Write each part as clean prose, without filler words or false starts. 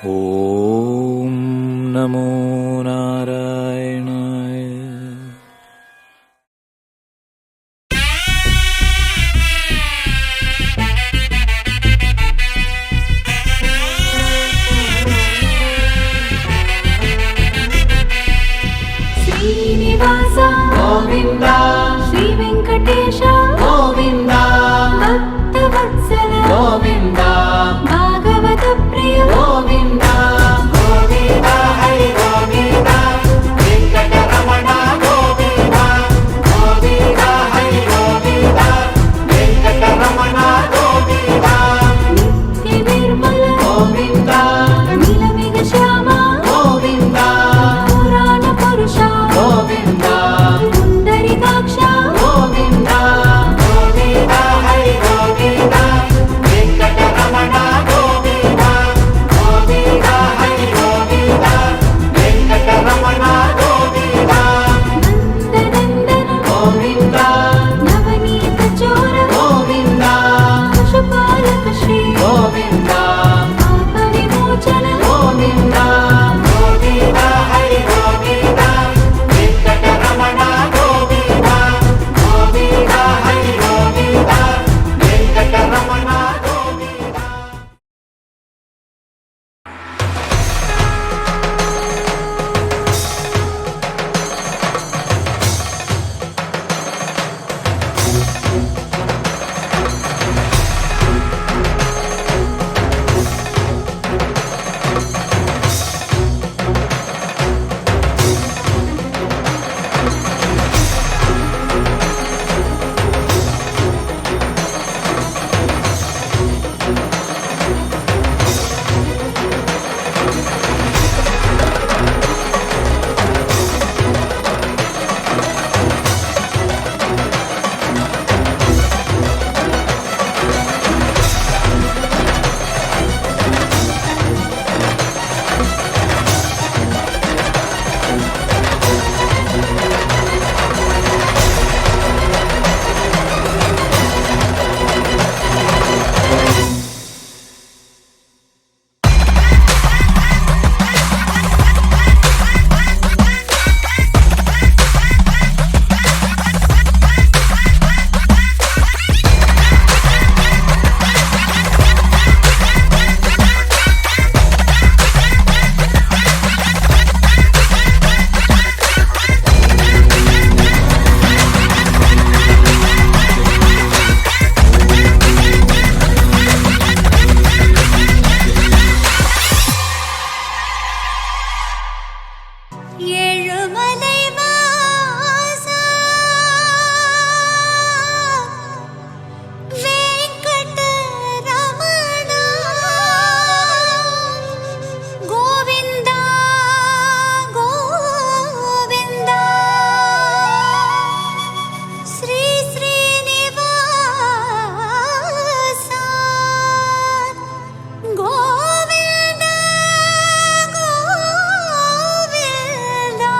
ஓம் நமோ நாராயணாய. శ్రీనివాస గోవింద శ్రీ వెంకటేశ గోవింద భక్తవత్సల గోవింద భాగవత ప్రియ గోవింద గోవింద హరి గోవింద వెంకటరమణ గోవింద గోవింద హరి గోవింద వెంకటరమణ గోవింద నిత్య నిర్మల గోవింద నీలమేఘ శ్యామ గోవింద పురాణ పురుష గోవింద పుండరీకాక్ష గోవింద గోవింద హరి గోవింద వెంకటరమణ గోవింద గోవింద హరి గోవింద వెంకటరమణ గోవింద నందనందన గోవింద నవనీత చోర గోవింద పశుపాలక శ్రీ గోవింద పాప విమోచన గోవింద గోవింద హరి గోవింద వెంకటరమణ గోవింద గోవింద హరి గోవింద వెంకటరమణ గోవింద. ஏழுமலை வாசா வெங்கடரமணா கோவிந்தா கோவிந்தா ஸ்ரீ ஸ்ரீனிவாசா கோவிந்தா கோவிந்தா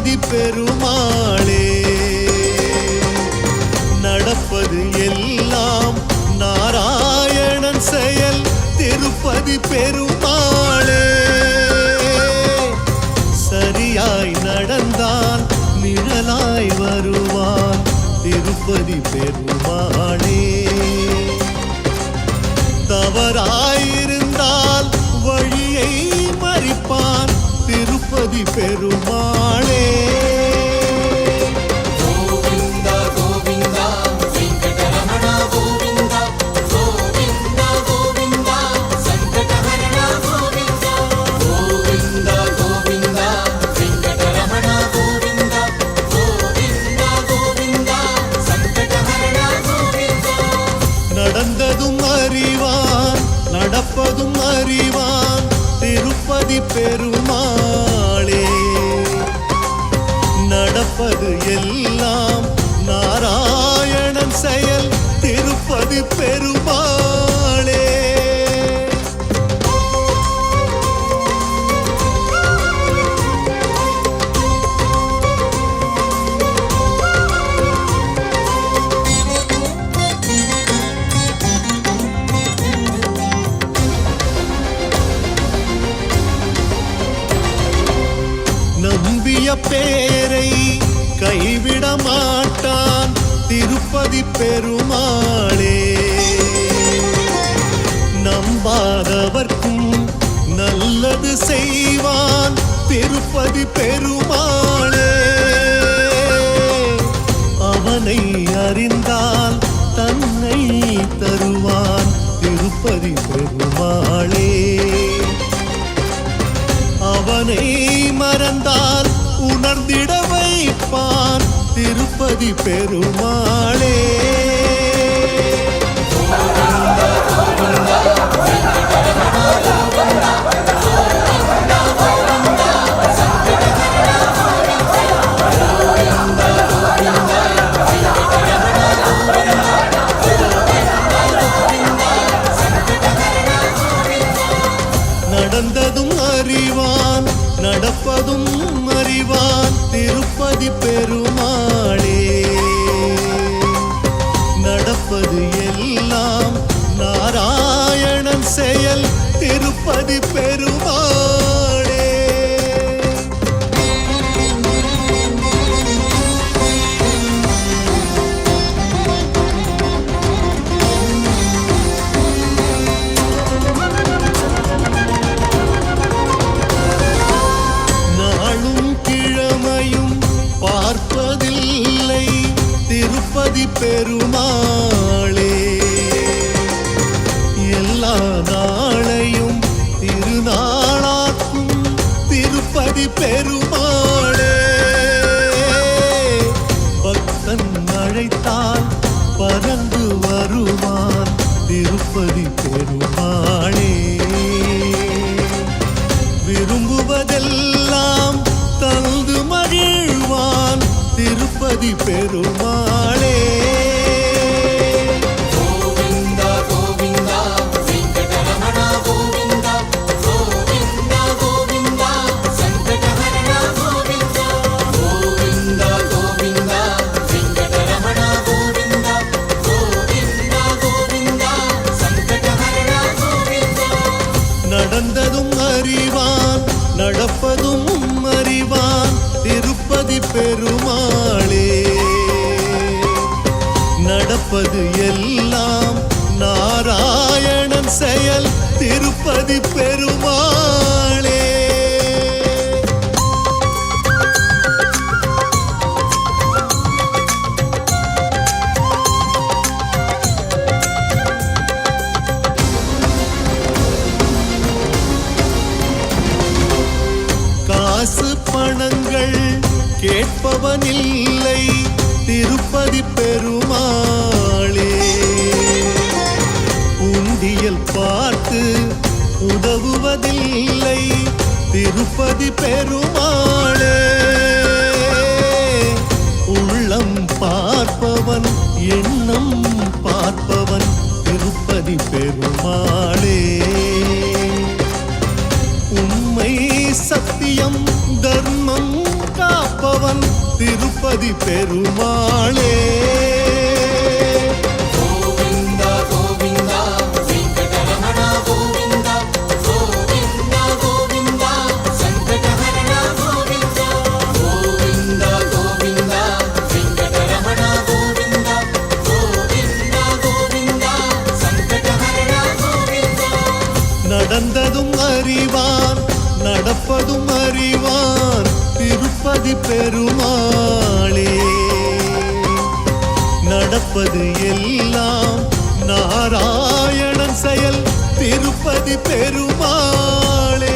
திருப்பதி பெருமாளே. நடப்பது எல்லாம் நாராயணன் செயல் திருப்பதி பெருமாளே. சரியாய் நடந்தால் நிழலாய் வருவான் திருப்பதி பெருமாளே. தவறாயிருந்தால் வழியை மறிப்பான் திருப்பதி பெருமாளே. நடந்ததும் அறிவான் நடப்பதும் அறிவான் திருப்பதி பெருமாளே. நடப்பது எல்லாம் நாராயணன் செயல் திருப்பதி பெருமாளே. நம்பிய பேரை கைவிட மாட்டான் திருப்பதி பெருமாளே. நம்பாதவர்க்கும் நல்லது செய்வான் திருப்பதி பெருமாளே. அவனை அறிந்தால் தன்னை தருவான் திருப்பதி பெருமாளே. அவனை மறந்தால் உணர்ந்திட வைப்பான் திருப்பதி பெருமாளே. நடந்ததும் அறிவான் நடப்பதும் அறிவான் திருப்பதி பெருமாளே. நடப்பது எல்லாம் நாராயணன் செயல் திருப்பதி பெருமாளே. பார்ப்பதில்லை திருப்பதி பெருமாளே. எல்லா நாளையும் திருநாளாக்கும் திருப்பதி பெருமாளே. பக்தன் அழைத்தால் பறந்து வருவான் திருப்பதி பெருமாளே. விரும்புவதெல்லாம் தந்து மகிழ்வான் திருப்பதி பெருமாளே. நடந்ததும் அறிவான் நடப்பதும் அறிவான் திருப்பதி பெருமாளே. நடப்பது எல்லாம் நாராயணன் செயல் திருப்பதி பெருமாளே. காசு பணங்கள் கேட்பவனில்லை திருப்பதி பெருமாளே. உண்டியல் பார்த்து உதவுவதில்லை திருப்பதி பெருமாளே. உள்ளம் பார்ப்பவன் எண்ணம் பார்ப்பவன் திருப்பதி பெருமாளே. உண்மை சத்தியம் தர்மம் காப்பவன் பார்ப்பவன் திருப்பதி பெருமாளே. நடந்ததும் அறிவான் நடப்பதும் அறிவான் திருப்பதி பெருமாளே. நடப்பது எல்லாம் நாராயணன் செயல் திருப்பதி பெருமாளே.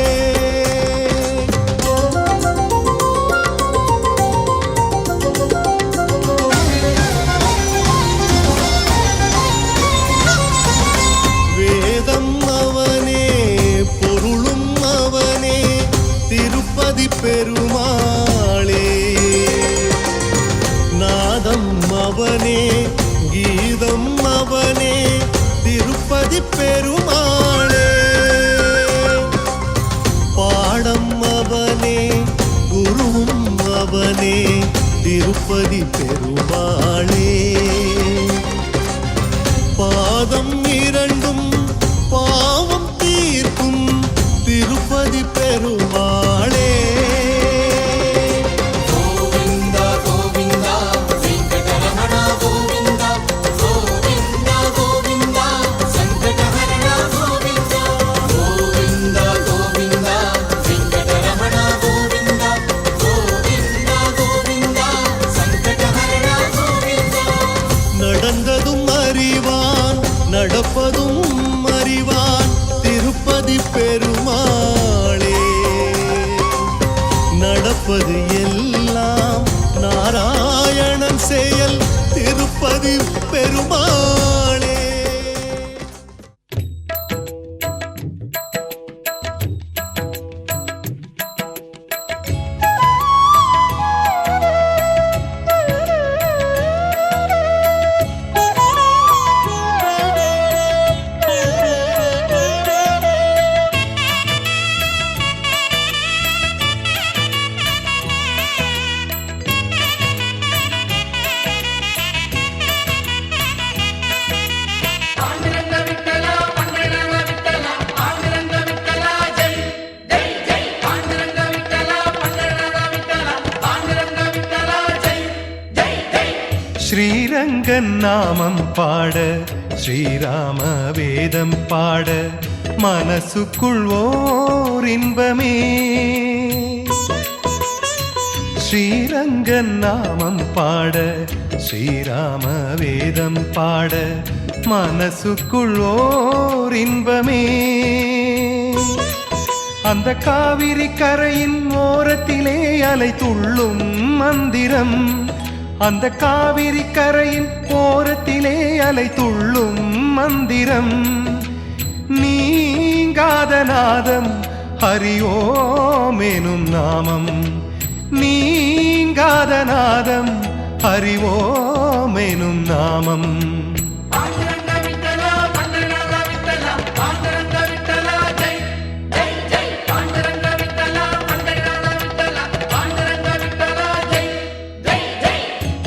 வேதம் அவனே பொருளும் அவனே திருப்பதி பெருமாளே. நாதம் அவனே கீதம் அவனே திருப்பதி பெருமாளே. பாடம் அவனே குருவும் அவனே திருப்பதி பெருமாளே. பாதம் இரண்டும் பாவம் தீர்க்கும் திருப்பதி பெருமாளே. நடந்ததும் அறிவான் நடப்பதும் அறிவான் திருப்பதி பெருமாளே. நடப்பது எல்லாம் நாராயணன் செயல் திருப்பதி பெருமாளே. ஸ்ரீரங்கன் நாமம் பாட ஸ்ரீராம வேதம் பாட மனசுக்குள் ஓர் இன்பமே. ஸ்ரீரங்கன் நாமம் பாட ஸ்ரீராம வேதம் பாட மனசுக்குள் ஓர் இன்பமே. அந்த காவிரி கரையின் ஓரத்திலே அலை துள்ளும் மந்திரம். அந்த காவிரி கரையின் ஓரத்திலே அலை துள்ளும் மந்திரம். நீங்காத நாதம் ஹரிஓம் எனும் நாமம். நீங்காத நாதம் ஹரிஓம் எனும் நாமம்.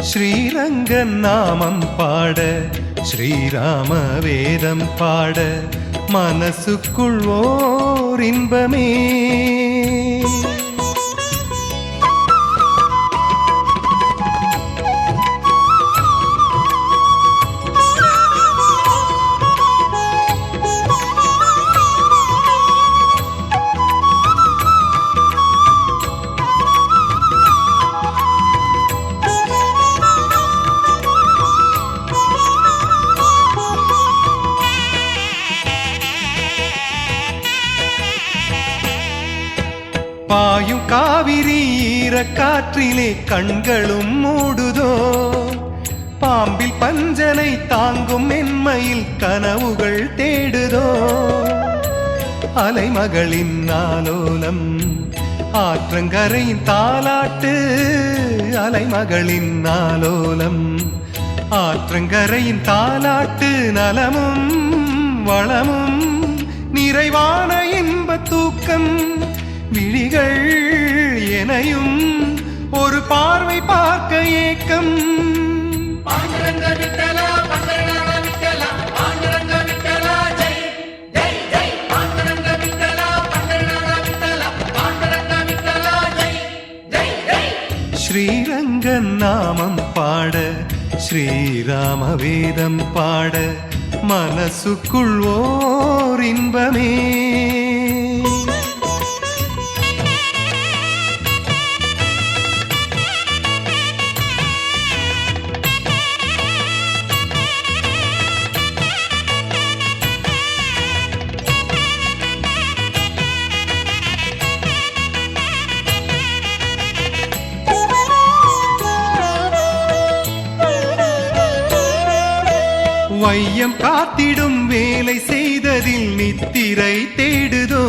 ஸ்ரீரங்கன் நாமம் பாட ஸ்ரீராம வேதம் பாட மனசுக்குள் ஓர் இன்பமே. பாயும் காவிரி ஈரக்காற்றிலே கண்களும் மூடுதோ. பாம்பில் பஞ்சனை தாங்கும் மென்மையில் கனவுகள் தேடுதோ. அலைமகளின் ஆலோலம் ஆற்றங்கரையின் தாலாட்டு. அலைமகளின் ஆலோலம் ஆற்றங்கரையின் தாலாட்டு. நலமும் வளமும் நிறைவான இன்ப தூக்கம். விழிகள் எனையும் ஒரு பார்வை பார்க்க ஏக்கம். பாண்டுரங்க விட்டலா பந்தரநாத விட்டலா பாண்டுரங்க விட்டலா ஜெய் ஜெய் ஜெய் பாண்டுரங்க விட்டலா பந்தரநாத விட்டலா பாண்டுரங்க விட்டலா ஜெய் ஜெய் ஜெய். ஸ்ரீரங்கன் நாமம் பாட ஸ்ரீராம வேதம் பாட மனசுக்குள் ஓர் இன்பமே. வையம் காத்திடும் வேலை செய்ததில் நித்திரை தேடுதோ,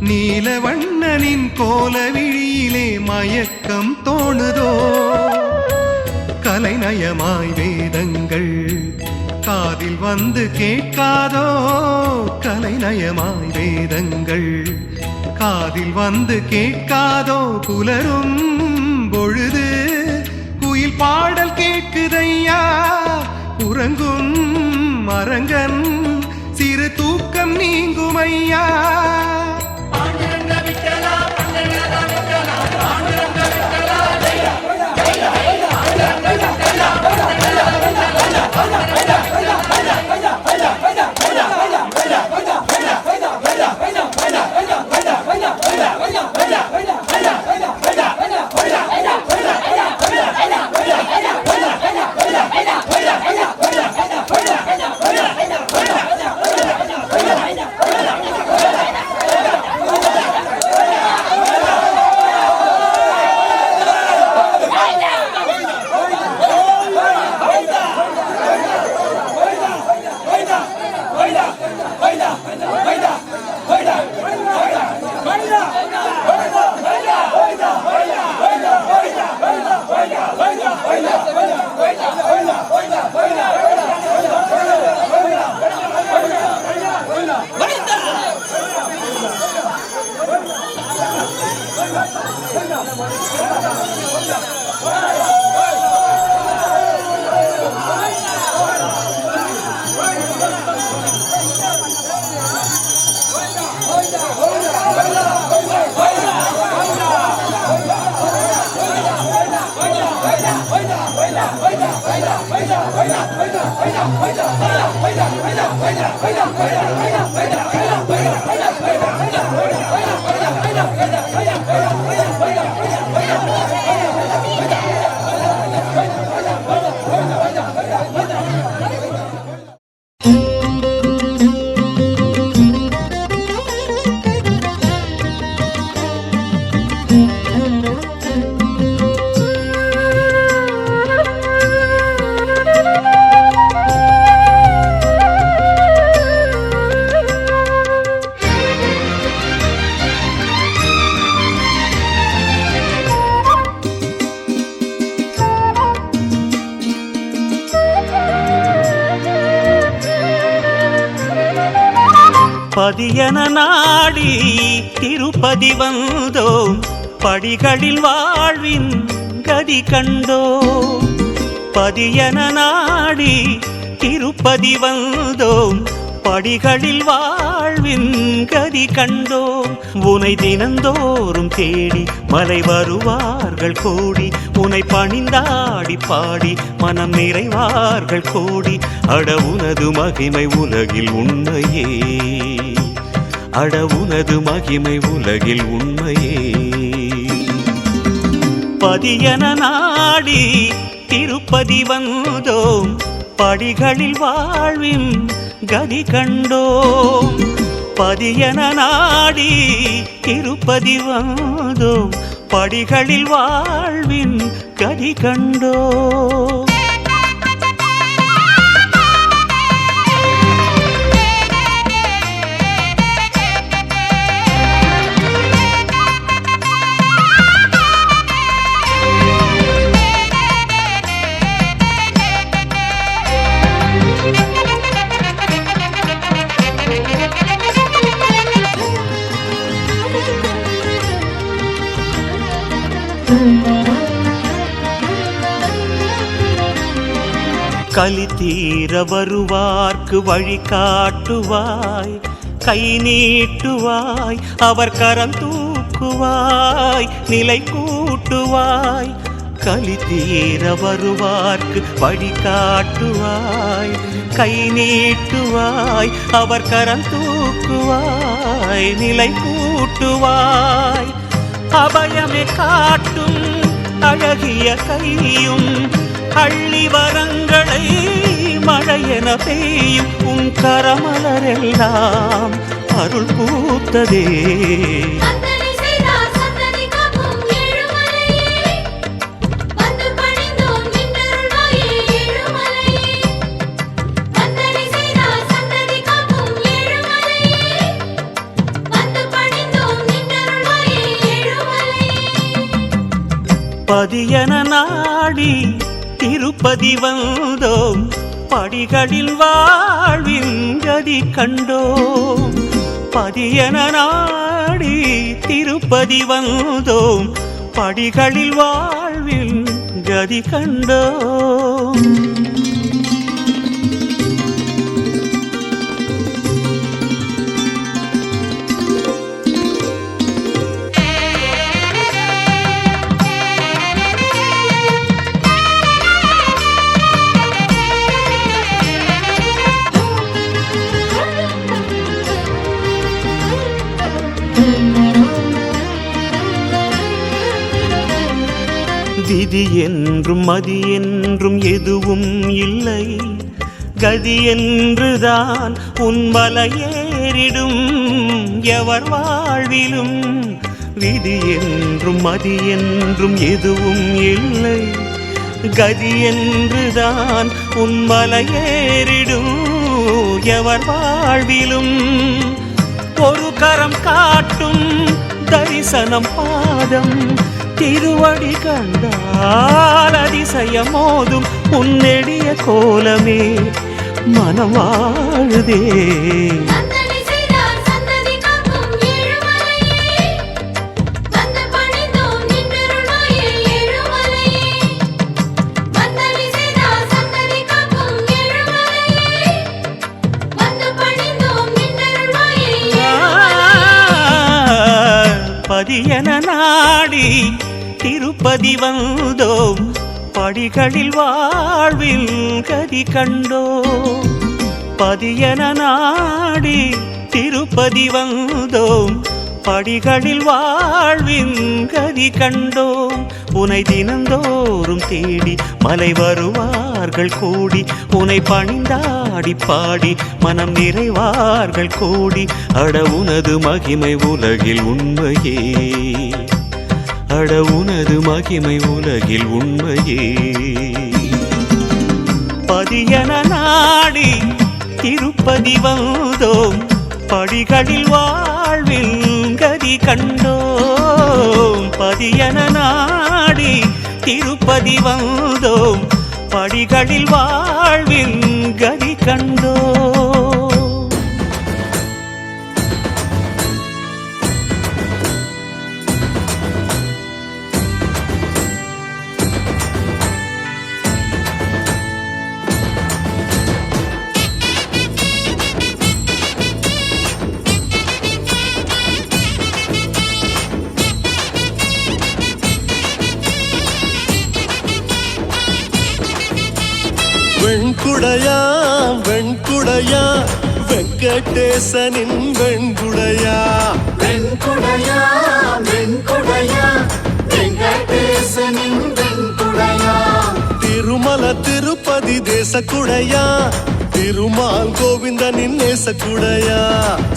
நீலவண்ணனின் கோல விழியிலே மயக்கம் தோணுதோ. கலைநயமாய் வேதங்கள் காதில் வந்து கேட்காதோ, கலைநயமாய் வேதங்கள் காதில் வந்து கேட்காதோ. புலரும் பொழுது குயில் பாடல் கேட்குதையா, உறங்கும் மரங்கன் சிறு தூக்கம் நீங்குமையா. பாண்டுரங்க விட்டலா பந்தரநாத விட்டலா பாண்டுரங்க விட்டலா ஜெய் ஜெய் ஜெய் பாண்டுரங்க விட்டலா பந்தரநாத விட்டலா பாண்டுரங்க பதியன நாடி திருப்பதி வந்தோம், படிகளில் வாழ்வின் கதி கண்டோம். பதியன நாடி திருப்பதி வந்தோம், படிகளில் வாழ்வின் கதி கண்டோம். உனை தினந்தோறும் தேடி மலை வருவார்கள் கோடி, உனை பணிந்தாடி பாடி மனம் நிறைவார்கள் கோடி. அட உனது மகிமை உலகில் உண்மையே, அட உனது மகிமை உலகில் உண்மையே. பதியன நாடி திருப்பதி வந்தோம், படிகளில் வாழ்வின் கதி கண்டோம். பதியன நாடி திருப்பதி வந்தோம், படிகளில் வாழ்வின் கதி கண்டோம். கலி தீர வருவார்க்கு வழி காட்டுவாய், கை நீட்டுவாய், அவர் கரம் தூக்குவாய், நிலை கூட்டுவாய். கலி தீர வருவார்க்கு வழி காட்டுவாய், கை நீட்டுவாய், அவர் கரம் தூக்குவாய், நிலை கூட்டுவாய். அபயமே காட்டும் அழகிய கையும், அள்ளி வரங்களை மழையென பெய்யும் உன் கரமலரெல்லாம் அருள் பூத்ததே. பதியன நாடி திருப்பதி வந்தோம், படிகளில் வாழ்வின் கதி கண்டோம். பதியன நாடி திருப்பதி வந்தோம், படிகளில் வாழ்வின் கதி கண்டோம். விதி என்றும் மதி என்றும் எதுவும் இல்லை, கதி என்றுதான் உன் மலையேறிடும் எவர் வாழ்விலும். விதி என்றும் மதி என்றும் எதுவும் இல்லை, கதி என்றுதான் உன் மலையேறிடும் எவர் வாழ்விலும். ஒரு கரம் காட்டும் தரிசனம் பாதம், திருவடி கண்டால் அதிசயம் மோதும் உன்னெடிய கோலமே மனம் வாழுதே. பதியன நாடி திருப்பதி வந்தோம், படிகளில் வாழ்வில் கதி கண்டோம். பதியன நாடி திருப்பதி வந்தோம், படிகளில் வாழ்வின் கதி கண்டோம். உனை தினந்தோறும் தேடி மலை வருவார்கள் கூடி, உனை பணிந்தாடி பாடி மனம் நிறைவார்கள் கோடி. அட உனது மகிமை உலகில் உண்மையே, அட உனது மகிமை உலகில் உண்மையே. பதியன நாடி திருப்பதி வந்தோம், படிகளில் வாழ்வில் கதி கண்டோம். பதியன நாடி திருப்பதி வந்தோம், படிகளில் வாழ்வில் கதி கண்டோம். வெண்குடையா வெண்குடையா வெங்கடேசனின் வெண்குடையா, வெண்குடையா வெண்குடையா வெங்கடேசனின் வெண்குடையா. திருமல திருப்பதி தேசக்குடையா, திருமால் கோவிந்தனின் நேசக்குடையா.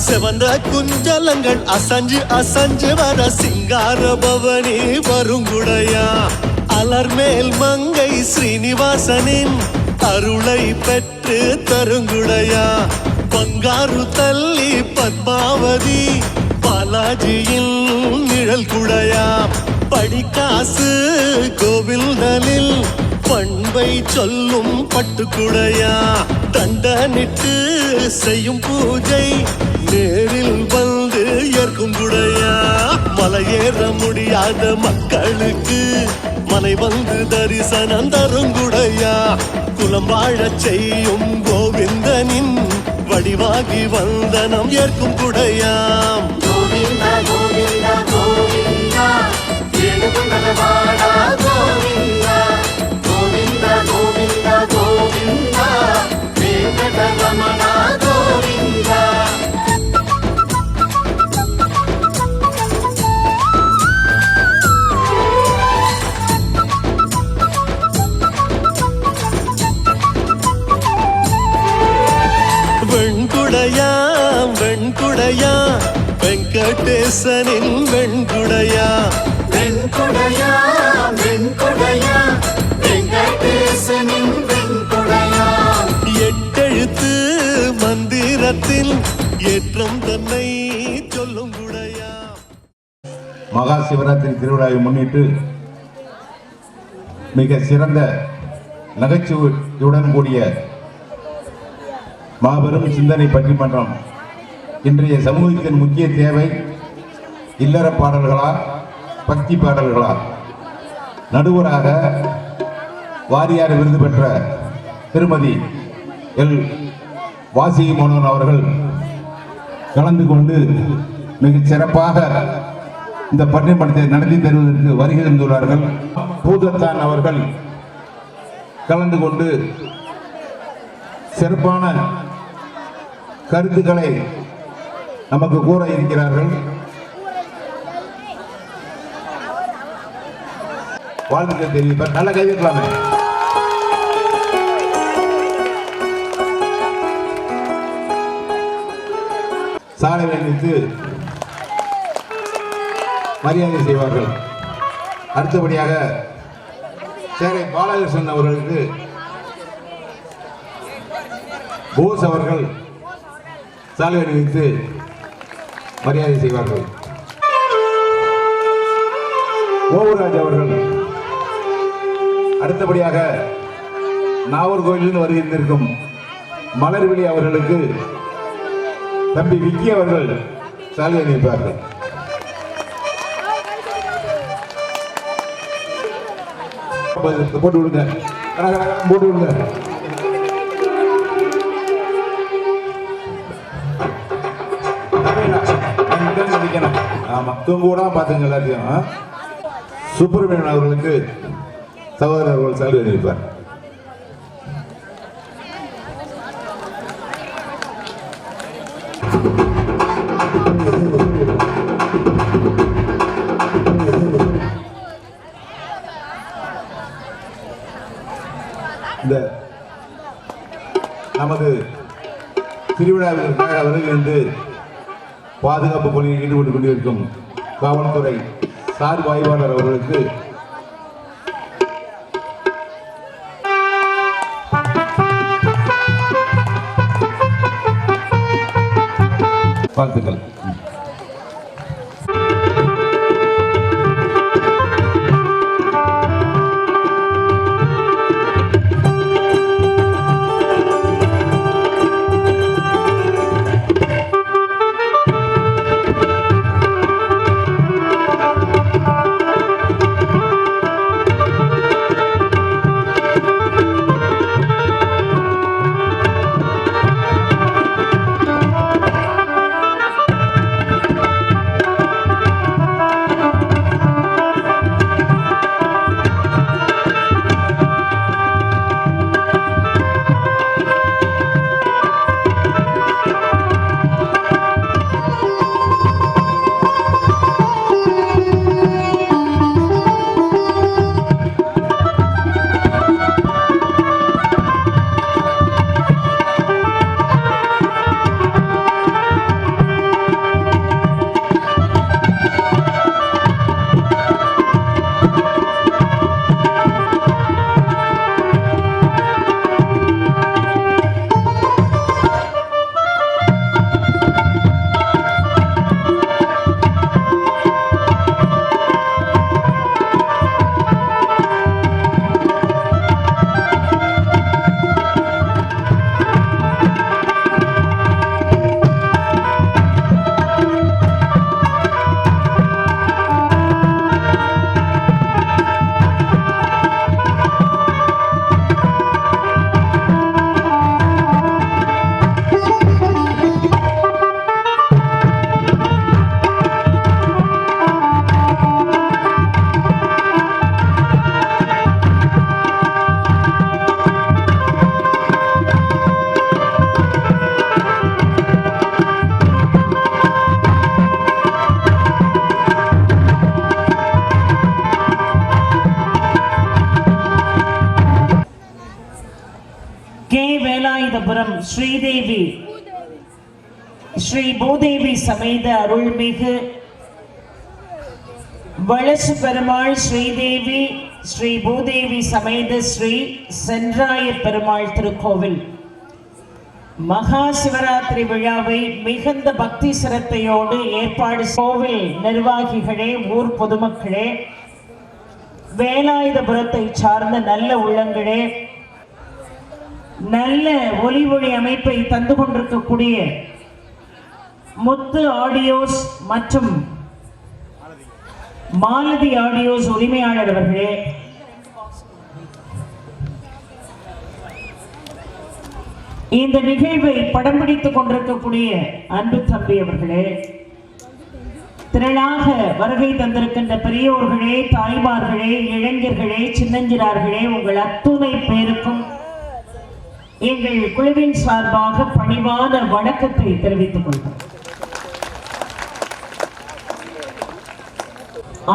செவந்த குஞ்சலங்கள் அசஞ்சு அசஞ்சு வர சிங்கார பவனி வருங்குடையா. அலர்மேல் மங்கை ஸ்ரீனிவாசனின் அருளை பெற்று தருங்குடையா. பங்காரு தள்ளி பத்மாவதி பாலாஜியின் நிழல் குடையா. படிக்காசு கோவில்தனில் பண்பை சொல்லும் பட்டுக்குடையா. தண்டனிட்டு செய்யும் பூஜை நேரில் வந்து ஏற்கும் குடையா மலையேற முடியாத மக்களுக்கு மலை வந்து தரிசனம் தரும் குடையா குலம் வாழச் செய்யும் கோவிந்தனின் வடிவாகி வந்தனம் ஏற்கும் குடையாம் கோவிந்தா கோவிந்தா கோவிந்தா ஏழுமலைவாழா கோவிந்தா கோவிந்தா கோவிந்தா கோவிந்தா வெங்கடரமணா கோவிந்தா வெண்குடையா வெண்குடையா வெங்கடேசனின் வெண்குடையா வெண்குடையா வெண்குடையா வெங்கடேசனின் வெண்குடையா எட்டெழுத்து மந்திரத்தில் ஏற்றம் தன்னை சொல்லும் குடையா மகா சிவராத்திரி திருவிழாவை முன்னிட்டு மிக சிறந்த நகைச்சுவையுடன் கூடிய மாபெரும் சிந்தனை பட்டிமன்றம். இன்றைய சமூகத்தின் முக்கிய தேவை இல்லற பாடல்களா பக்தி பாடல்களா? நடுவராக வாரியார் விருது பெற்ற திருமதி எல் வாசிகி மோகன் அவர்கள் கலந்து கொண்டு மிகச் சிறப்பாக இந்த பட்டிமன்றத்தை நடத்தி தருவதற்கு வருகை தந்துள்ளார்கள். பூதத்தான் அவர்கள் கலந்து கொண்டு சிறப்பான கருத்துக்களை நமக்கு கூற இருக்கிறார்கள். வாழ்த்துக்கள் தெரிவிப்பார். நல்ல கைவிக்கலாமே. சாலை வைத்து மரியாதை செய்வார்கள். அடுத்தபடியாக சேரை பாலகிருஷ்ணன் அவர்களுக்கு போஸ் அவர்கள் சாலை வைத்து மரியாதை செய்வார்கள். ஓவராஜ் அவர்கள் அடுத்தபடியாக நாகர்கோயிலிருந்து வருகின்றிருக்கும் மலர்விழி அவர்களுக்கு தம்பி விக்கி அவர்கள் சாலை அணிவிப்பார்கள். போட்டு விடுங்க, போட்டு விடுங்க. ஆமா, தூங்கூட பாத்துங்க எல்லாத்தையும். சுப்பிரமணியன் அவர்களுக்கு சகோதரர் அவர்கள் சாலை அணிவிப்பார். இந்த நமது திருவிழாவிற்காக வருகின்ற பாதுகாப்பு பணியில் ஈடுபட்டுக் கொண்டிருக்கும் காவல்துறை சார்பு ஆய்வாளர் அவர்களுக்கு வாழ்த்துக்கள். வேலாயுதபுரம் ஸ்ரீதேவி ஸ்ரீ பூதேவி சமேத அருள்மிகு வளசு பெருமாள் ஸ்ரீதேவி ஸ்ரீ பூதேவி சமேத ஸ்ரீ சென்றாய பெருமாள் திருக்கோவில் மகா சிவராத்திரி விழாவை மிகுந்த பக்தி சிரத்தையோடு ஏற்பாடு கோவில் நிர்வாகிகளே, ஊர் பொதுமக்களே, வேலாயுதபுரத்தை சார்ந்த நல்ல உள்ளங்களே, நல்ல ஒலி ஒளி அமைப்பை தந்து கொண்டிருக்கக்கூடிய முத்து ஆடியோஸ் மற்றும் மாலதி ஆடியோஸ் உரிமையாளர் அவர்களே, இந்த நிகழ்வை படம் பிடித்துக் கொண்டிருக்கக்கூடிய அன்பு தம்பி அவர்களே, திரளாக வருகை தந்திருக்கின்ற பெரியோர்களே, தாய்மார்களே, இளைஞர்களே, சின்னஞ்சிறார்களே, உங்கள் அத்துணை பேருக்கும் எங்கள் குழுவின் சார்பாக பணிவான வணக்கத்தை தெரிவித்துக் கொள்கிறோம்.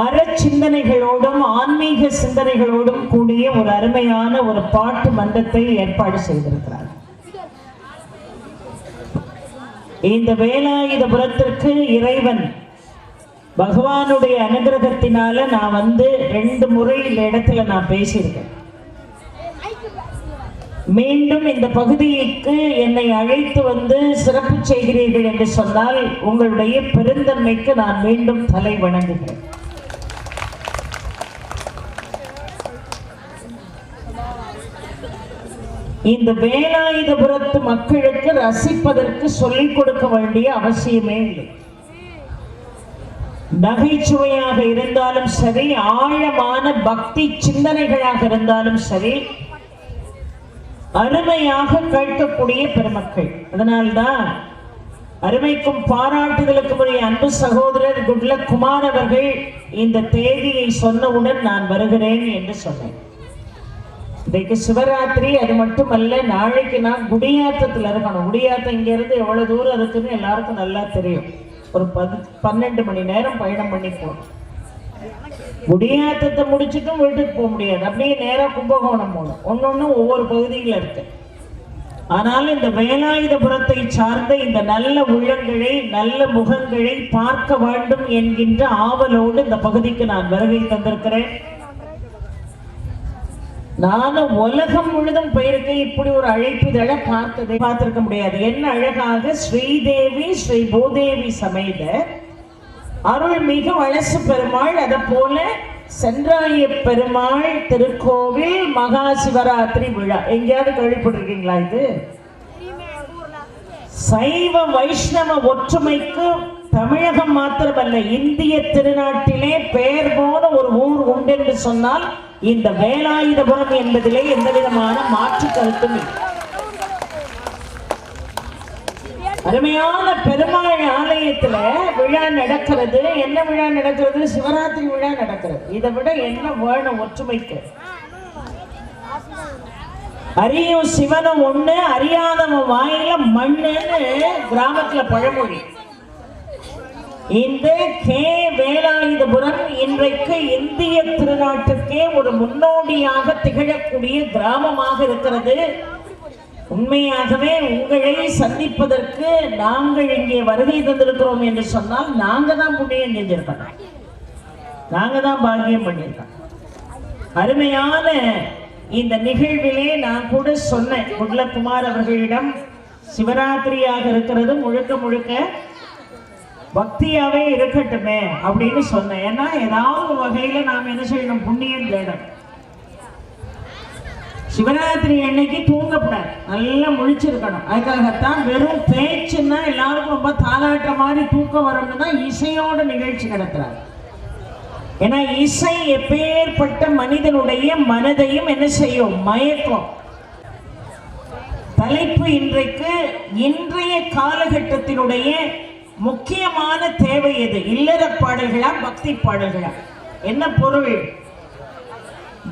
அறச்சிந்தனைகளோடும் ஆன்மீக சிந்தனைகளோடும் கூடிய ஒரு அருமையான ஒரு பாட்டு மன்றத்தை ஏற்பாடு செய்திருக்கிறார். இந்த வேலாயுதபுரத்திற்கு இறைவன் பகவானுடைய அனுகிரகத்தினால நான் 2 முறை இந்த இடத்துல நான் பேசியிருக்கேன். மீண்டும் இந்த பகுதிக்கு என்னை அழைத்து சிறப்பு செய்கிறீர்கள் என்று சொன்னால் உங்களுடைய பெருந்தன்மைக்கு நான் மீண்டும் தலை வணங்குகிறேன். இந்த வேலாயுதபுரத்து மக்களுக்கு ரசிப்பதற்கு சொல்லிக் கொடுக்க வேண்டிய அவசியமே இல்லை. நகைச்சுவையாக இருந்தாலும் சரி, ஆழமான பக்தி சிந்தனைகளாக இருந்தாலும் சரி, அருமையாக கேட்கக்கூடிய பெருமக்கள். அதனால்தான் அருமைக்கும் பாராட்டுதலுக்கும் உரிய அன்பு சகோதரர் குட்லக் குமார் அவர்கள் இந்த தேதியை சொன்னவுடன் நான் வருகிறேன் என்று சொன்னேன். இன்றைக்கு சிவராத்திரி, அது மட்டுமல்ல, நாளைக்கு நான் குடியாத்தத்தில் இருக்கணும். குடியாத்தம் இங்கிருந்து எவ்வளவு தூரம் இருக்குன்னு எல்லாருக்கும் நல்லா தெரியும். ஒரு 12 மணி நேரம் பயணம் பண்ணி போகணும். குடியாத்தத்தை முடிச்சுட்டும் வீட்டுக்கு போக முடியாது, அப்படியே நேராக கும்பகோணம் போகணும். ஒன்னொன்னும் ஒவ்வொரு பகுதியில் இருக்கு. ஆனால் இந்த வேலாயுதபுரத்தை சார்ந்த இந்த நல்ல உள்ளங்களை, நல்ல முகங்களை பார்க்க வேண்டும் என்கின்ற ஆவலோடு இந்த பகுதிக்கு நான் வருகை தந்திருக்கிறேன். நானும் உலகம் முழுதும் போயிருக்க இப்படி ஒரு அழைப்புதலை பார்த்திருக்க முடியாது. என்ன அழகாக ஸ்ரீதேவி ஸ்ரீ பூதேவி சமேத அருள்மிகு வளசு பெருமாள், அதை போல சென்றாய பெருமாள் திருக்கோவில் மகா சிவராத்திரி விழா. எங்கேயாவது கேள்விப்பட்டிருக்கீங்களா? இது சைவ வைஷ்ணவ ஒற்றுமைக்கு தமிழகம் மாத்திரமல்ல, இந்திய திருநாட்டிலே பெயர் போன ஒரு ஊர் உண்டு என்று சொன்னால் இந்த வேலாயுதபுரம் என்பதிலே எந்த விதமான மாற்று கருத்தும் இல்லை. அருமையான பெருமாள் ஆலயத்துல விழா நடக்கிறது. என்ன விழா நடக்கிறது? சிவராத்திரி விழா நடக்கிறது. இதை விட என்ன வேணும் ஒற்றுமைக்கு? அறியும் சிவனும் ஒண்ணு, அறியாதவன் வாயில மண்ணுன்னு கிராமத்துல பழமொழி. இந்த வேலாயுதபுரம் இன்றைக்கு இந்திய திருநாட்டுக்கே ஒரு முன்னோடியாக திகழக்கூடிய கிராமமாக இருக்கிறது. உண்மையாகவே உங்களை சந்திப்பதற்கு நாங்கள் இங்கே வருகை தந்திருக்கிறோம் என்று சொன்னால் நாங்க தான் புண்ணியம் செஞ்சிருக்கோம், நாங்க தான் பாக்கியம் பண்ணியிருக்கோம். அருமையான இந்த நிகழ்விலே நான் கூட சொன்னேன் குட்லக் குமார் அவர்களிடம், சிவராத்திரியாக இருக்கிறது முழுக்க முழுக்க பக்தியாவே இருக்கட்டுமே அப்படின்னு சொன்னேன். ஏன்னா ஏதாவது ஒரு வகையில நாம் என்ன செய்யணும்? புண்ணியம் தேடணும். சிவராத்திரி அன்னைக்கு தூங்கப்படாது, நல்லா முழிச்சிருக்கணும். அதுக்காகத்தான் வெறும் பேச்சுன்னா எல்லாருக்கும் ரொம்ப தாலாட்ட மாதிரி தூக்கம் வரணும்னு தான் இசையோட நிகழ்ச்சி நடத்துறாரு. ஏன்னா இசை எப்பேற்பட்ட மனிதனுடைய மனதையும் என்ன செய்யும்? மயக்கும். தலைப்பு இன்றைக்கு இன்றைய காலகட்டத்தினுடைய முக்கியமான தேவை எது? இல்லற பாடல்களா, பக்தி பாடல்களா? என்ன பொருள்?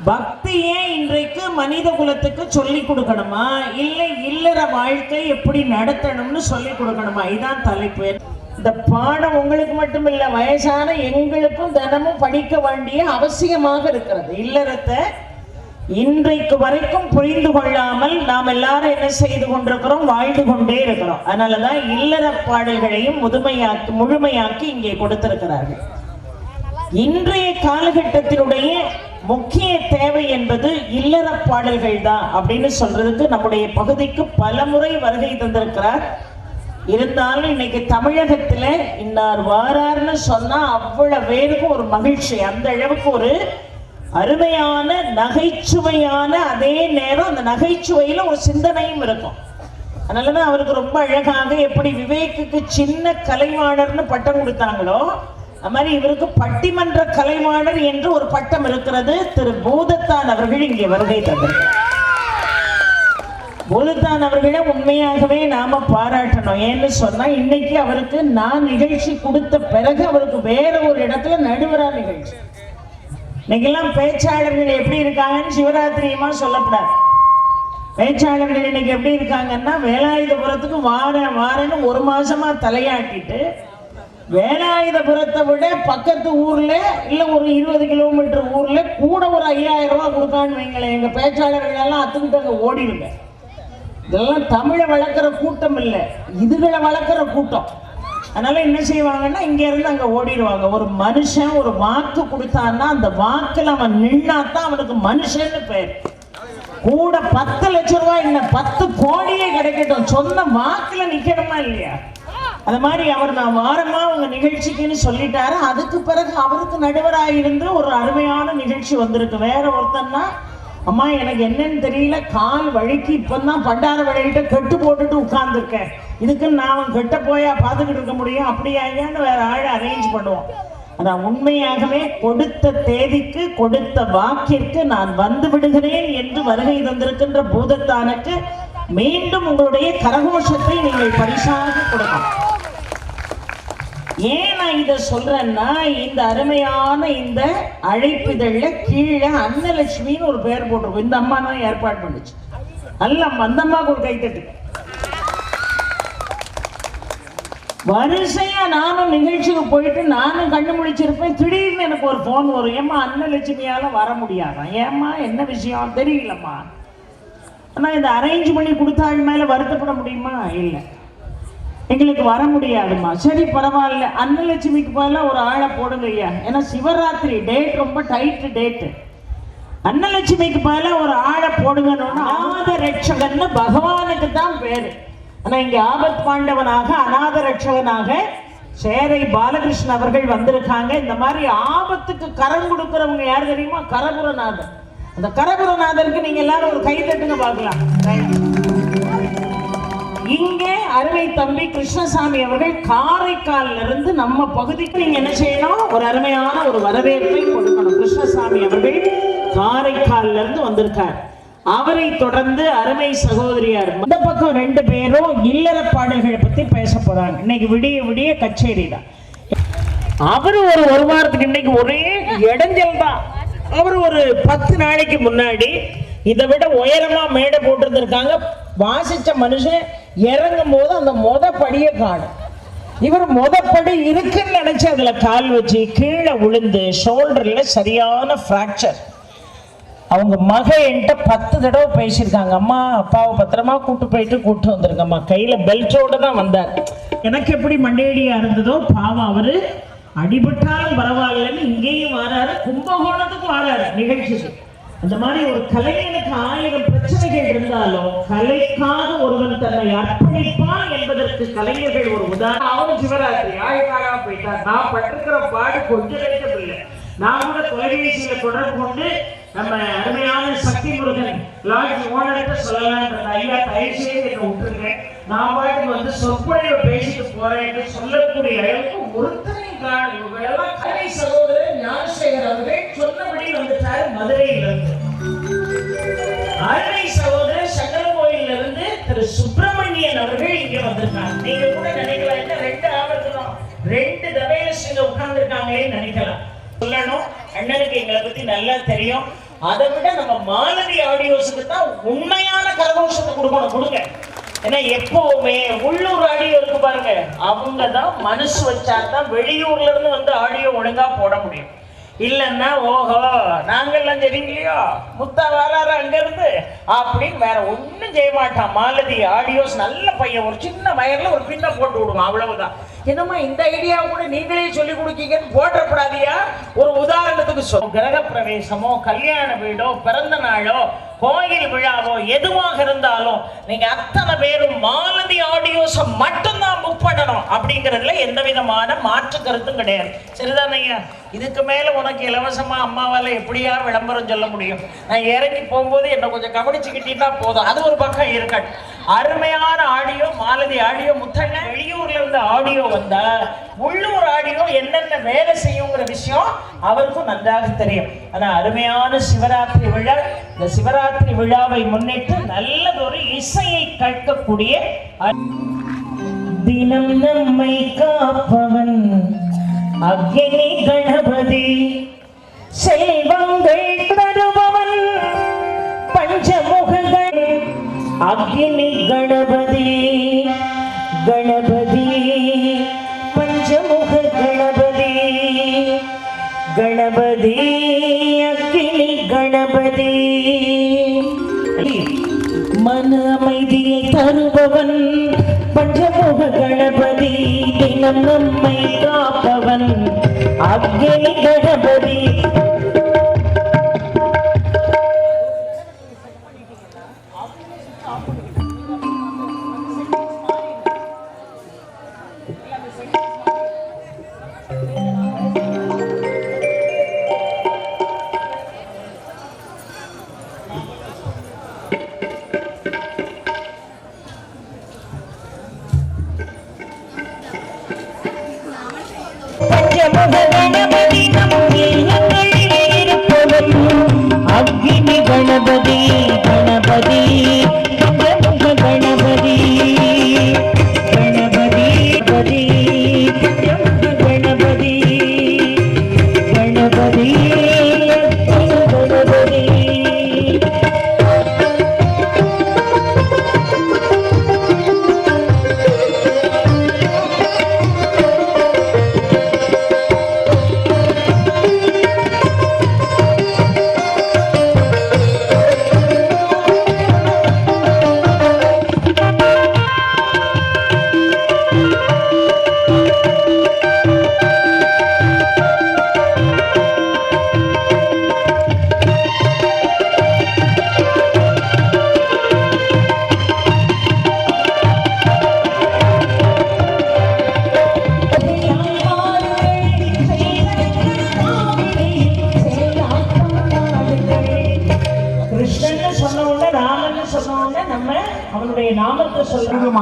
பக்தியே இன்றைக்கு மனித குலத்துக்கு சொல்லிக் கொடுக்கணுமா, இல்லை இல்லற வாழ்க்கை எப்படி நடத்தணும்னு சொல்லிக் கொடுக்கணுமா? இதான் தலைப்பு. இந்த பாடம் உங்களுக்கு மட்டும் இல்ல, வயசான எங்களுக்கும் தினமும் படிக்க வேண்டிய அவசியமாக இருக்கிறது. இல்லறத்தை இன்றைக்கு வரைக்கும் புரிந்து கொள்ளாமல் நாம் எல்லாரும் என்ன செய்து கொண்டிருக்கிறோம், வாழ்ந்து கொண்டே இருக்கிறோம். அதனாலதான் இல்லற பாடல்களையும் முழுமையாக்கி இங்கே கொடுத்திருக்கிறார்கள். இன்றைய காலகட்டத்தினுடைய முக்கிய தேவை என்பது இல்லற பாடல்கள் தான் அப்படின்னு சொல்றதுக்கு நம்முடைய பகுதிக்கு பலமுறை வருகை தந்திருக்கிறார். இருந்தாலும் இன்னைக்கு தமிழகத்துல இன்னார் வாரார்னு சொன்னா அவ்வளவு பேருக்கு ஒரு மகிழ்ச்சி. அந்த அளவுக்கு ஒரு அருமையான நகைச்சுவையான, அதே நேரம் அந்த நகைச்சுவையில ஒரு சிந்தனையும் இருக்கும். அதனாலதான் அவருக்கு ரொம்ப அழகாக எப்படி விவேக்குக்கு சின்ன கலைவாணர்னு பட்டம் கொடுத்தாங்களோ அது மாதிரி இவருக்கு பட்டிமன்ற கலைவாணர் என்று ஒரு பட்டம் இருக்கிறது. திரு பூதத்தான் அவர்கள் இங்கே வருகை தந்திருக்கிறார். பூதத்தான் அவர்களை உண்மையாகவே நாம பாராட்டணும். ஏன்னு சொன்னா இன்னைக்கு அவருக்கு நான் நிகழ்ச்சி கொடுத்த பிறகு அவருக்கு வேற ஒரு இடத்துல நடுவரா நிகழ்ச்சி. இன்னைக்கெல்லாம் பேச்சாளர்கள் எப்படி இருக்காங்கன்னு சிவராத்திரியமா சொல்லப்படாது. பேச்சாளர்கள் இன்னைக்கு எப்படி இருக்காங்கன்னா வேலாயுதபுரத்துக்கு வாரன்னு ஒரு மாசமா தலையாட்டிட்டு வேலாயுதபுரத்தை விட பக்கத்து ஊர்ல இல்ல ஒரு 20 கிலோமீட்டர் ஊர்ல கூட ஒரு 5000 ரூபாய் கொடுக்கான்னு வைங்களேன், எங்க பேச்சாளர்கள் எல்லாம் அத்துக்கிட்டு அங்க ஓடிடுங்க. இதெல்லாம் தமிழை வளர்க்குற கூட்டம் இல்லை, இதுகளை வளர்க்குற கூட்டம். அதனால என்ன செய்வாங்கன்னா இங்க இருந்து அங்க ஓடிடுவாங்க. ஒரு மனுஷன் ஒரு வாக்கு கொடுத்தான்னா அந்த வாக்குல அவன் நின்னாத்தான் அவனுக்கு மனுஷன்னு பேர். கூட 10 லட்சம் ரூபாய் என்ன 10 கோடியே கிடைக்கட்டும், சொன்ன வாக்குல நிக்கணுமா இல்லையா? அது மாதிரி அவர் நான் வாரமா உங்க நிகழ்ச்சிக்குன்னு சொல்லிட்டாரு. அதுக்கு பிறகு அவருக்கு நடுவராயிருந்து ஒரு அருமையான நிகழ்ச்சி வந்திருக்கு. வேற ஒருத்தன்னா அம்மா எனக்கு என்னன்னு தெரியல, கால் வழிக்கு இப்பதான் பண்டார வழிகிட்ட கெட்டு போட்டுட்டு உட்கார்ந்துருக்கேன், இதுக்கு நான் கெட்ட போயா பார்த்துக்கிட்டு இருக்க முடியும், அப்படியான்னு வேற ஆளை அரேஞ்ச் பண்ணுவோம். அதான் உண்மையாகவே கொடுத்த தேதிக்கு கொடுத்த வாக்கிற்கு நான் வந்து விடுகிறேன் என்று வருகை தந்திருக்கின்ற பூதத்தானுக்கு மீண்டும் உங்களுடைய கரகோஷத்தை நீங்கள் பரிசாக கொடுக்கணும். ஏன் நான் இதை சொல்றேன்னா, இந்த அருமையான இந்த அழைப்பிதழ்ல கீழே அன்னலட்சுமின்னு ஒரு பேர் போட்டிருக்கோம். இந்த அம்மா தான் ஏற்பாடு பண்ணுச்சு. அல்ல அந்த அம்மாவுக்கு ஒரு கைத்தட்டு. வரிசையா நானும் நிகழ்ச்சிக்கு போயிட்டு நானும் கண்ணு முடிச்சிருப்பேன். திடீர்னு எனக்கு ஒரு போன் வரும், ஏம்மா அன்னலட்சுமியால வர முடியாதான், ஏம்மா என்ன விஷயம் தெரியலம்மா. ஆனா இந்த அரேஞ்ச் பண்ணி கொடுத்தாள் மேல வருத்தப்பட முடியுமா? இல்லை, எங்களுக்கு வர முடியாதுமா. சரி பரவாயில்ல, அன்னலட்சுமிக்கு பதிலா ஒரு ஆளை போடுங்க ஐயா, ஏன்னா சிவராத்திரி டேட் ரொம்ப டைட் டேட்டு. அன்னலட்சுமிக்கு பதிலா ஒரு ஆளை போடுங்கன்னு அநாத ரட்சகன்னு பகவானுக்கு தான் பேரு. ஆனா இங்க ஆபத் பாண்டவனாக அநாத ரட்சகனாக சேரை பாலகிருஷ்ணன் அவர்கள் வந்திருக்காங்க. இந்த மாதிரி ஆபத்துக்கு கரம் கொடுக்கிறவங்க யார் தெரியுமா? கரபுரநாதர். அந்த கரபுரநாதருக்கு நீங்க எல்லாரும் ஒரு கை தட்டுங்க பார்க்கலாம். இங்கே அருமை தம்பி கிருஷ்ணசாமி அவர்கள் காரைக்கால்ல இருந்து நம்ம பகுதிக்கு நீங்க என்ன செய்யணும், ஒரு அருமையான ஒரு வரவேற்பை கொடுக்கணும். கிருஷ்ணசாமி அவர்கள் காரைக்கால்ல இருந்து வந்திருக்கார். அவரை தொடர்ந்து அருமை சகோதரியார் இந்த பக்கம் 2 பேரும் இல்லற பாடல்களை பத்தி பேச போறாங்க. இன்னைக்கு விடிய விடிய கச்சேரி தான். அவரு ஒரு வாரத்துக்கு இன்னைக்கு ஒரே இடைஞ்சல் தான். அவர் ஒரு 10 நாளைக்கு முன்னாடி இதை விட உயரமா மேடை போட்டிருந்திருக்காங்க. வாசிச்ச மனுஷன் இறங்கும் போது அந்த படியை காணும். இவர் படி இருக்குன்னு நினைச்சு அதுல கால் வச்சு கீழே விழுந்து ஷோல்டர்ல சரியான பிராக்சர். அவங்க மக என்கிட்ட 10 தடவை பேசியிருக்காங்க, அம்மா அப்பாவை பத்திரமா கூட்டு வந்திருக்கம்மா. கையில பெல்ட்டோட தான் வந்தார். எனக்கு எப்படி மண்டையடியா இருந்ததோ பாவம், அவரு அடிபட்டாலும் பரவாயில்லன்னு இங்கேயும் வராரு, கும்பகோணத்துக்கும் வராரு நிகழ்ச்சிக்கு. அந்த மாதிரி ஒரு கலைஞனுக்கு 1000 பிரச்சனைகள் இருந்தாலும் கலைக்காக ஒருவன் தன்னை அர்ப்பணிப்பான் என்பதற்கு கலைஞர்கள் ஒரு உதாரணம். அவன் சிவராத்திரி ஆயுக்காக போயிட்டார். நான் பட்டிருக்கிற பாடு கொஞ்சம் நேரம் இல்லை. நான் கூட தொலைபேசியில தொடர்பு கொண்டு நம்ம அருமையான சக்தி முருகன் லாட்ஜ் ஓனர்கிட்ட சொல்லலாம், ஐயா தயவு செய்து என்னை விட்டுருங்க, நான் பாட்டுக்கு வந்து சொற்பொழிவை பேசிட்டு போறேன் என்று சொல்லக்கூடிய அளவுக்கு ஒருத்தனை இவங்களெல்லாம் கலை சகோதரர் ஞானசேகர் அவர்கள் சொன்னபடி வந்துட்டாரு. மதுரையிலிருந்து அருமை சகோதரர் சங்கரகோயில இருந்து திரு சுப்பிரமணியன் அவர்கள் இங்க வந்திருக்காங்க. நீங்க கூட நினைக்கலாம், என்ன 2 ஆவர்த்தனம் 2 தபேலசிங்க உட்கார்ந்து இருக்காங்களே நினைக்கலாம். சொல்லணும், அண்ணனுக்கு எங்களை பத்தி நல்லா தெரியும். அதை விட நம்ம மாலதி ஆடியோஸுக்கு தான் உண்மையான கரகோஷத்தை கொடுங்க. ஏன்னா எப்பவுமே உள்ளூர் ஆடியோ இருக்கு பாருங்க, அவங்க தான் மனசு வச்சாதான் வெளியூர்ல இருந்து வந்து ஆடியோ ஒழுங்கா போட முடியும். இல்லைன்னா ஓஹோ நாங்கள் எல்லாம் சரிங்களையோ முத்தா வராரு அங்க இருந்து அப்படின்னு வேற ஒண்ணும் செய்ய மாட்டான். மாலதி ஆடியோஸ் நல்ல பையன், ஒரு சின்ன வயர்ல ஒரு பின்ன போட்டு விடுவான், அவ்வளவுதான். என்னமா இந்த ஐடியாவை கூட நீங்களே சொல்லி கொடுக்கீங்கன்னு போட்டப்படாதியா? ஒரு உதாரணத்துக்கு கிரக பிரவேசமோ கல்யாண வீடோ பிறந்த நாளோ கோயில் விழாவோ எதுவாக இருந்தாலும் நீங்க அத்தனை பேரும் மாலதி ஆடியோஸை மட்டும்தான் புக் பண்ணணும் அப்படிங்கிறதுல எந்த விதமான மாற்று கருத்தும் கிடையாது. சரிதானையா? இதுக்கு மேல உனக்கு இலவசமா அம்மாவால எப்படியா விளம்பரம் சொல்ல முடியும்? நான் இறங்கி போகும்போது என்ன கொஞ்சம் கவனிச்சுக்கிட்டீங்கன்னா போதும். அது ஒரு பக்கம் இருக்கட்டும். அருமையான ஆடியோ மாலதி ஆடியோ. முத்தண்ண வெளியூர்ல இருந்து ஆடியோ வந்தா உள்ளூர் ஆடியோ என்னென்ன வேலை செய்யுங்கிற விஷயம் அவருக்கும் நன்றாக தெரியும். ஆனா அருமையான சிவராத்திரி விழா. இந்த சிவராத்திரி விழாவை முன்னிட்டு நல்லதொரு இசையை கேட்கக்கூடிய தினம் நம்மை காப்பவன் அக்னி கணபதி, செல்வங்கள் தருபவன் பஞ்சமுகங்கள் அக்னி கணபதி, கணபதி பஞ்சமுக கணபதி, கணபதி அக்னி கணபதி. மன அமைதியை தருபவன் பஞ்சமுக கணபதி, தினம் நம்மை காப்பவன் அக்னி கணபதி. கணபதி அக்னி கணபதி, கணபதி கணபதி, கணபதி கணபதி, கணபதி கணபதி கணபதி.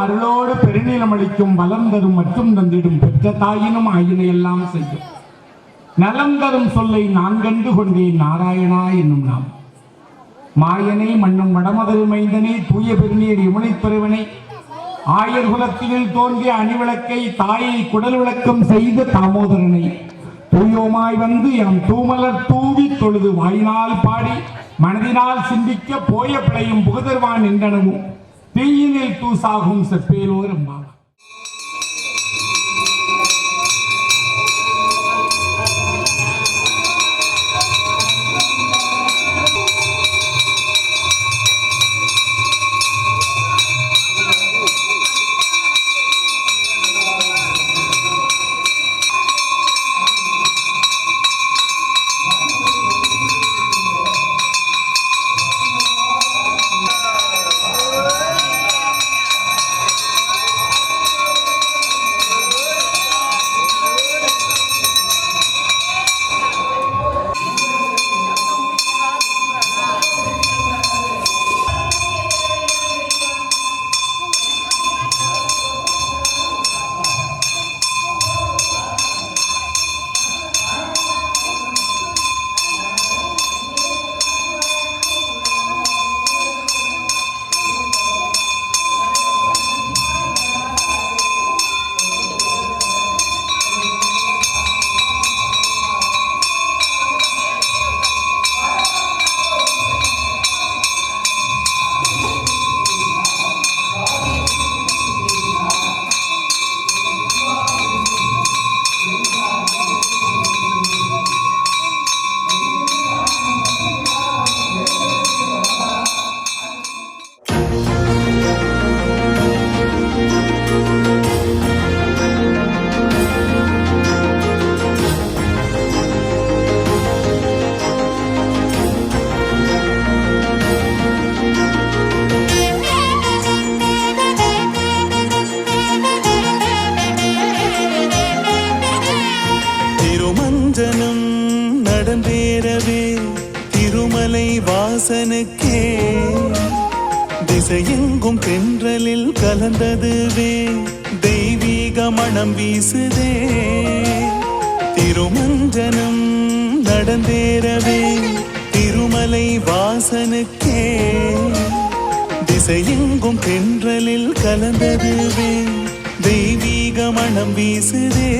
அருளோடு பெருநிலம் அளிக்கும் வளம் தரும் மற்றும் தந்திடும் பெற்ற தாயினும் ஆயினை எல்லாம் செய்யும் நலம் தரும் சொல்லை நான் கண்டு கொண்டேன் நாராயணா என்னும் நாம். மாயனை மண்ணும் வடமதல் மைந்தனே தூய பெருநீர் யமுனை பெருவனை ஆயர் குலத்தில் தோன்றிய அணிவிளக்கை தாயை குடல் விளக்கம் செய்த தாமோதரனை தூயோமாய் வந்து எம் தூமலர் தூவி தொழுது வாயினால் பாடி மனதினால் சிந்திக்க போய பிழையும் புகுதர்வான் என்றனவும் தீயினில் தூசாகும் செப்பேலோர் அம்மா. வாசனுக்கே திசையெங்கும் தென்றலில் கலந்ததுவே தெய்வீக மணம் வீசுதே திருமஞ்சனம் நடந்தேறவே திருமலை வாசனுக்கே திசையெங்கும் தென்றலில் கலந்ததுவே தெய்வீக மணம் வீசுதே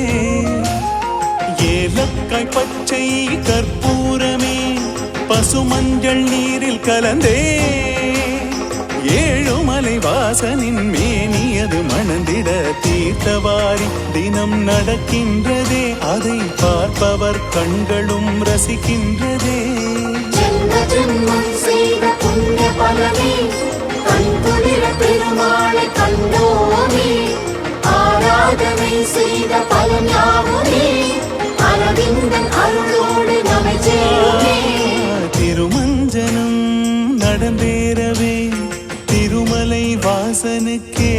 ஏலக்காய் பச்சை கற்பூரமே பசுமஞ்சள் நீரில் கலந்தே ஏழுமலை வாசனின் மேனியது மணந்திட தீர்த்தவாரி தினம் நடக்கின்றதே அதை பார்ப்பவர் கண்களும் ரசிக்கின்றதே ஜென்ம ஜென்மம் செய்த புண்ணிய பலனே கண்குளிர பெருமாளை கண்டோமே ஆராதனை செய்த பலன் யாவுமே அரவிந்தன் அருளோடு நம்மை சேருமே திருமஞ்சனம் நடந்தேறவே திருமலை வாசனுக்கே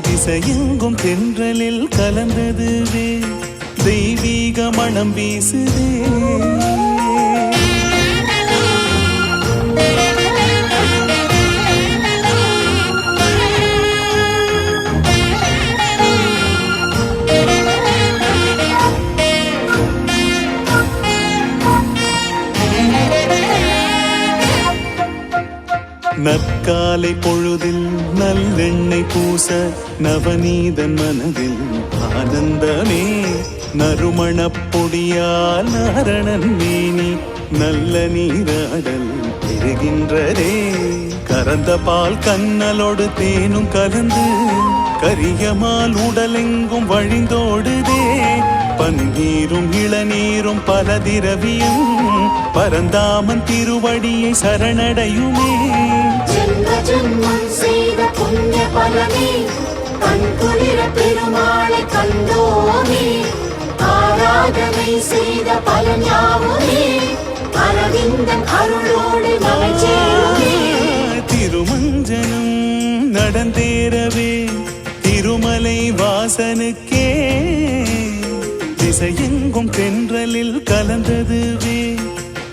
திசையெங்கும் தென்றலில் கலந்ததுவே தெய்வீக மணம் வீசுதே நற்காலை பொழுதில் நல்லெண்ணெய் பூச நவநீதன் மனதில் ஆனந்தமே நறுமணப் பொடியால் நாரணன் மேனி நல்ல நீராடல் பெறுகின்றதே கறந்த பால் கண்ணலோடு தேனும் கலந்து கரியமால் உடலெங்கும் வழிந்தோடுதே பன்னீரும் இளநீரும் பல திரவியம் பரந்தாமன் திருவடியை சரணடையுமே ஜென்ம ஜென்மம் செய்த புண்ணிய பலனே கண்குளிர பெருமாளை கண்டோமே ஆராதனை செய்த பலன் யாவுமே அரவிந்தன் அருளோடு நம்மை சேருமே திருமஞ்சனம் நடந்தேறவே திருமலை வாசனுக்கே திசையெங்கும் தென்றலில் கலந்ததுவே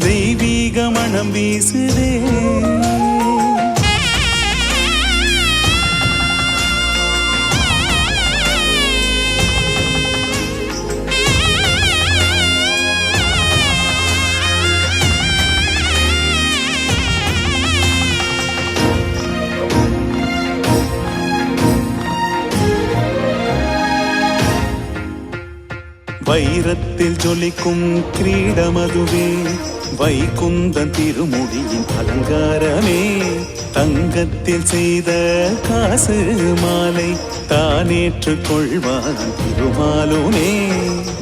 தெய்வீக மணம் வீசுதே வைரத்தில் ஜொலிக்கும் கிரீடமதுவே வைகுந்தன் திருமுடியின் அலங்காரமே தங்கத்தில் செய்த காசு மாலை தானேற்றுக் கொள்வான் திருமாலுமே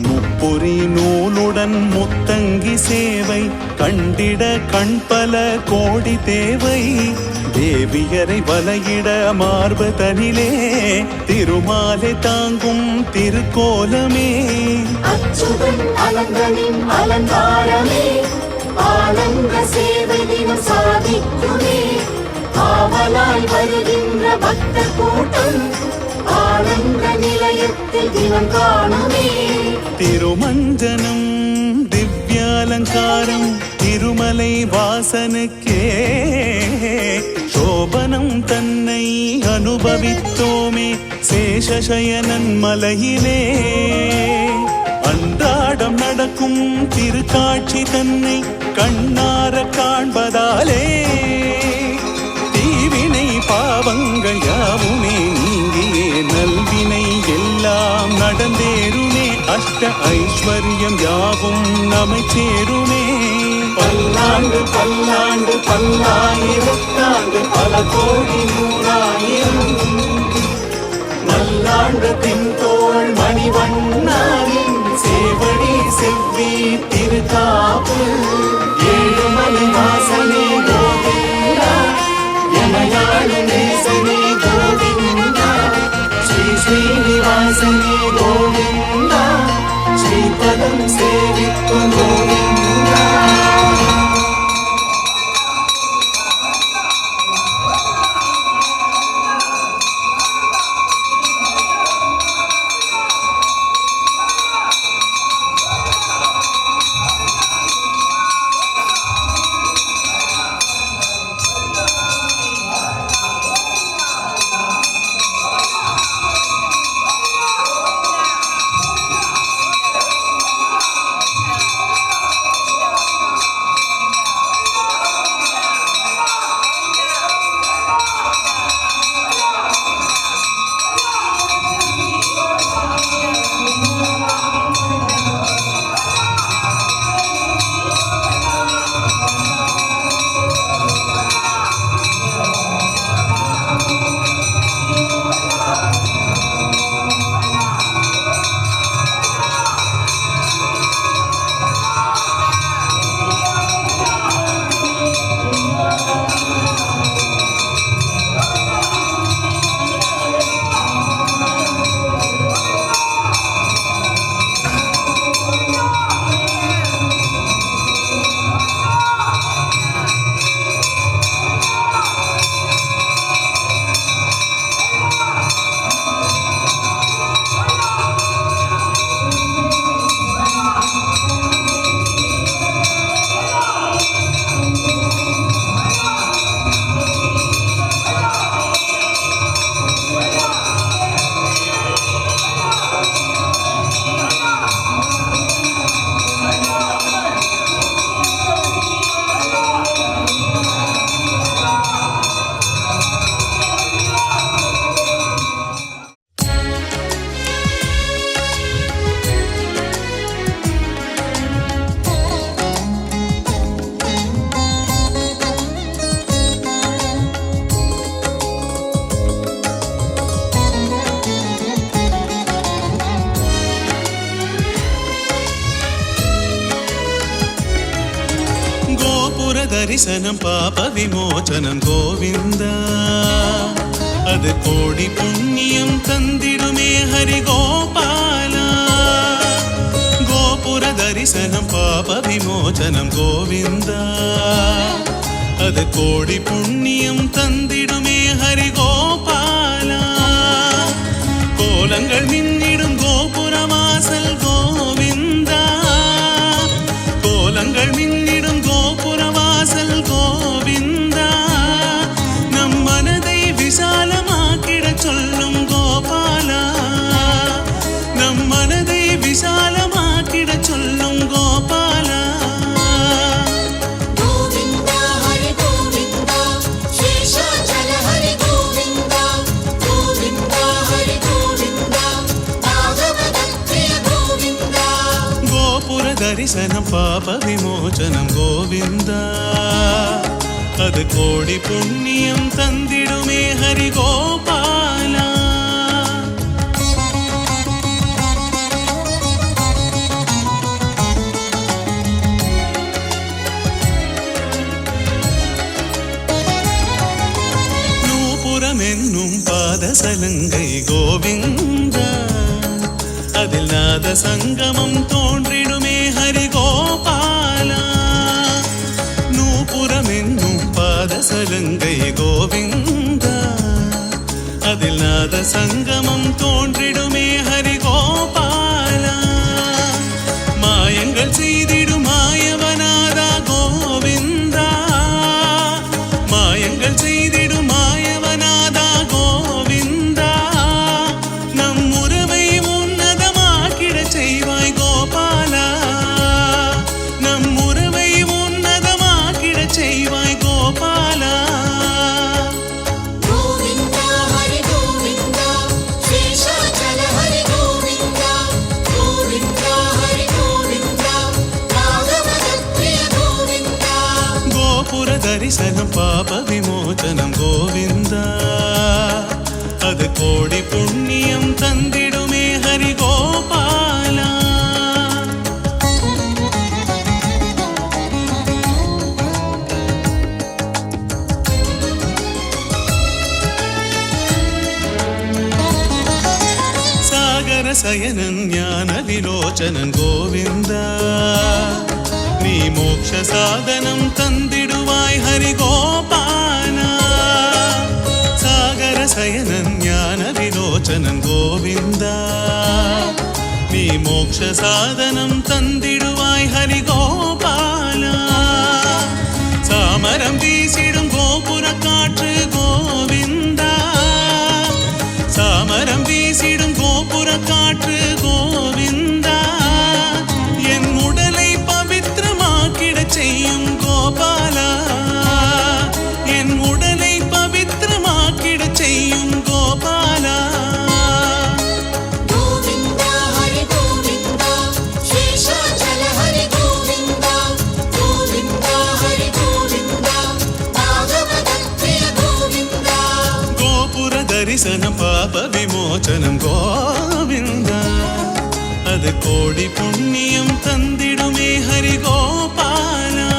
முப்புரி நூலுடன் முத்தங்கி சேவை கண்டிட கண்பல கோடி தேவை தேவியரை வலையிட மார்பு தனிலே திருமாலை தாங்கும் திருக்கோலமே அச்சுதன் அலங்கனின் அலங்காரமே ஆனந்த சேவை தினம் சாதிக்குமே ஆவலாய் வருகின்ற பக்த கூட்டம் ஆனந்த நிலையத்தில் தினம் காணுமே திருமஞ்சனம் திவ்யாலங்காரம் திருமலை வாசனுக்கே சோபனம் தன்னை அனுபவித்தோமே சேஷசயனன் மலையிலே அன்றாடம் நடக்கும் திருக்காட்சி தன்னை கண்ணார காண்பதாலே தீவினை பாவங்கள் யாவுமே நீங்கியே நல்வினை எல்லாம் நடந்தேருமே அஷ்ட ஐஸ்வர்யம் யாவும் நம்மை சேருமே பல்லாண்டு பல்லாண்டு பல்லாயிரத்தாண்டு பல கோடி நூறாயிரம் நல்லாண்டு தின்தோள் மணிவண்ணாவின் சேவடி செவ்வி திருக்காப்பு ஏழுமலை வாசனே கோவிந்தா எமையாளு நேசனே கோவிந்தா ஸ்ரீ ஸ்ரீனிவாசனே கோவிந்தா ஸ்ரீபதம் சேவிக்கும் கோவிந்தா தரிசனம் பாப விமோச்சனம் கோவிந்தா அது கோடி புண்ணியம் தந்திடுமே ஹரி கோபாலா கோபுர தரிசனம் பாப விமோச்சனம் கோவிந்தா அது கோடி புண்ணியம் தந்திடுமே ஹரி கோபாலா கோலங்கள் மின்னிடும் கோபுர வாசல் கோவிந்தா கோலங்கள் மின்னிடும் கோபுர வாசல் கோவிந்தா நம் மனதை விசாலமாக்கிட சொல்லும் கோபாலா நம் மனதை விசாலமாக்கிட சொல்லும் கோபாலா தரிசனம் பாப விமோச்சனம் கோவிந்தா அது கோடி புண்ணியம் தந்திடுமே ஹரி கோபாலா நூபுரம் என்னும் பாதசலங்கை கோவிந்தா அதில் நாத சங்கமம் தோன்றிடுமே ஹரி கோபாலா நூபுரம் என்னும் பாதசலங்கை கோவிந்தா அதில் நாத சங்கமம் தோன்றிடுமே ஹரி கோபாலா மாயங்கள் செய்திடும் மாயவனாதா கோவிந்தா மாயங்கள் செய்திடும் மாயவனாதா கோவிந்தா நம் உறவை உன்னதமாக்கிட செய்வாய் கோபாலா நம் உறவை உன்னதமாக்கிட செய்வாய் கோபாலா கோவிந்தா ஹரி கோவிந்தா சேஷாச்சல ஹரி கோவிந்தா கோவிந்தா ஹரி கோவிந்தா ராகவதப்பிரிய கோவிந்தா கோபுர தரிசனம் பாப விமோச்சனம் கோவிந்தா அது கோடி புண்ணியம் தந்திடுமே ஹரி கோபாலா சாகர சயனன் ஞான விலோச்சனன் கோவிந்தா நீ மோக்ஷ சாதனம் தந்திடுவாய் ஹரி கோபாலா சாகர சயனன் ஞான விலோச்சனன் கோவிந்தா நீ மோக்ஷ சாதனம் தந்திடுவாய் ஹரி கோபாலா சாமரம் வீசிடும் கோபுர காற்று கோவிந்தா சாமரம் வீசிடும் கோபுர காற்று கோவிந்தா என் உடலை பவித்திரமாக்கிட செய்யும் கோபாலா என் உடலை பவித்திரமாக்கிட செய்யும் கோபாலா கோவிந்தா ஹரி கோவிந்தா சேஷாச்சல ஹரி கோவிந்தா கோவிந்தா ஹரி கோவிந்தா ராகவதப்பிரிய கோவிந்தா கோபுர தரிசனம் பாப விமோச்சனம் கோவிந்தா அது கோடி புண்ணியம் தந்திடுமே ஹரி கோபாலா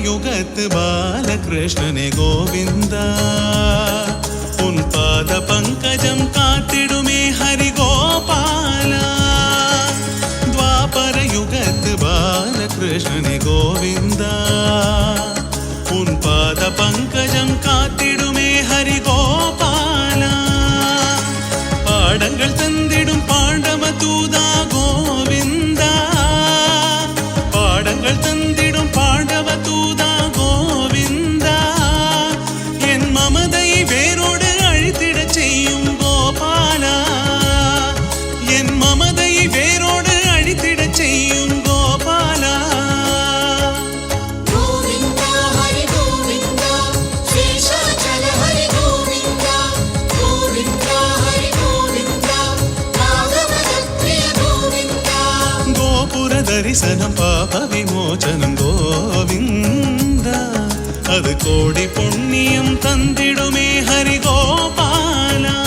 யுகத்து பாலகிருஷ்ணனே கோவிந்தா உன் பாத பங்கஜம் காத்திடுமே ஹரி கோபாலா துவாபர யுகத்து பாலகிருஷ்ணனே கோவிந்தா உன் பாத பங்கஜம் காத்திடுமே ஹரி கோபாலா பாடங்கள் தந்திடும் பாண்டவ தூதா கோவிந்தா பாடங்கள் தந்திடும் பாண்டவ தூதா கோவிந்தா என் மமதை வேரோடு அழித்திட செய்யும் கோபாலா என் மமதை வேரோடு அழித்திட செய்யும் கோபாலா கோவிந்தா ஹரி கோவிந்தா சேஷாச்சல ஹரி கோவிந்தா கோவிந்தா ஹரி தரிசனம் பாப விமோச்சனம் கோவிந்த அது கோடி புண்ணியம் தந்திடுமே ஹரி கோபாலா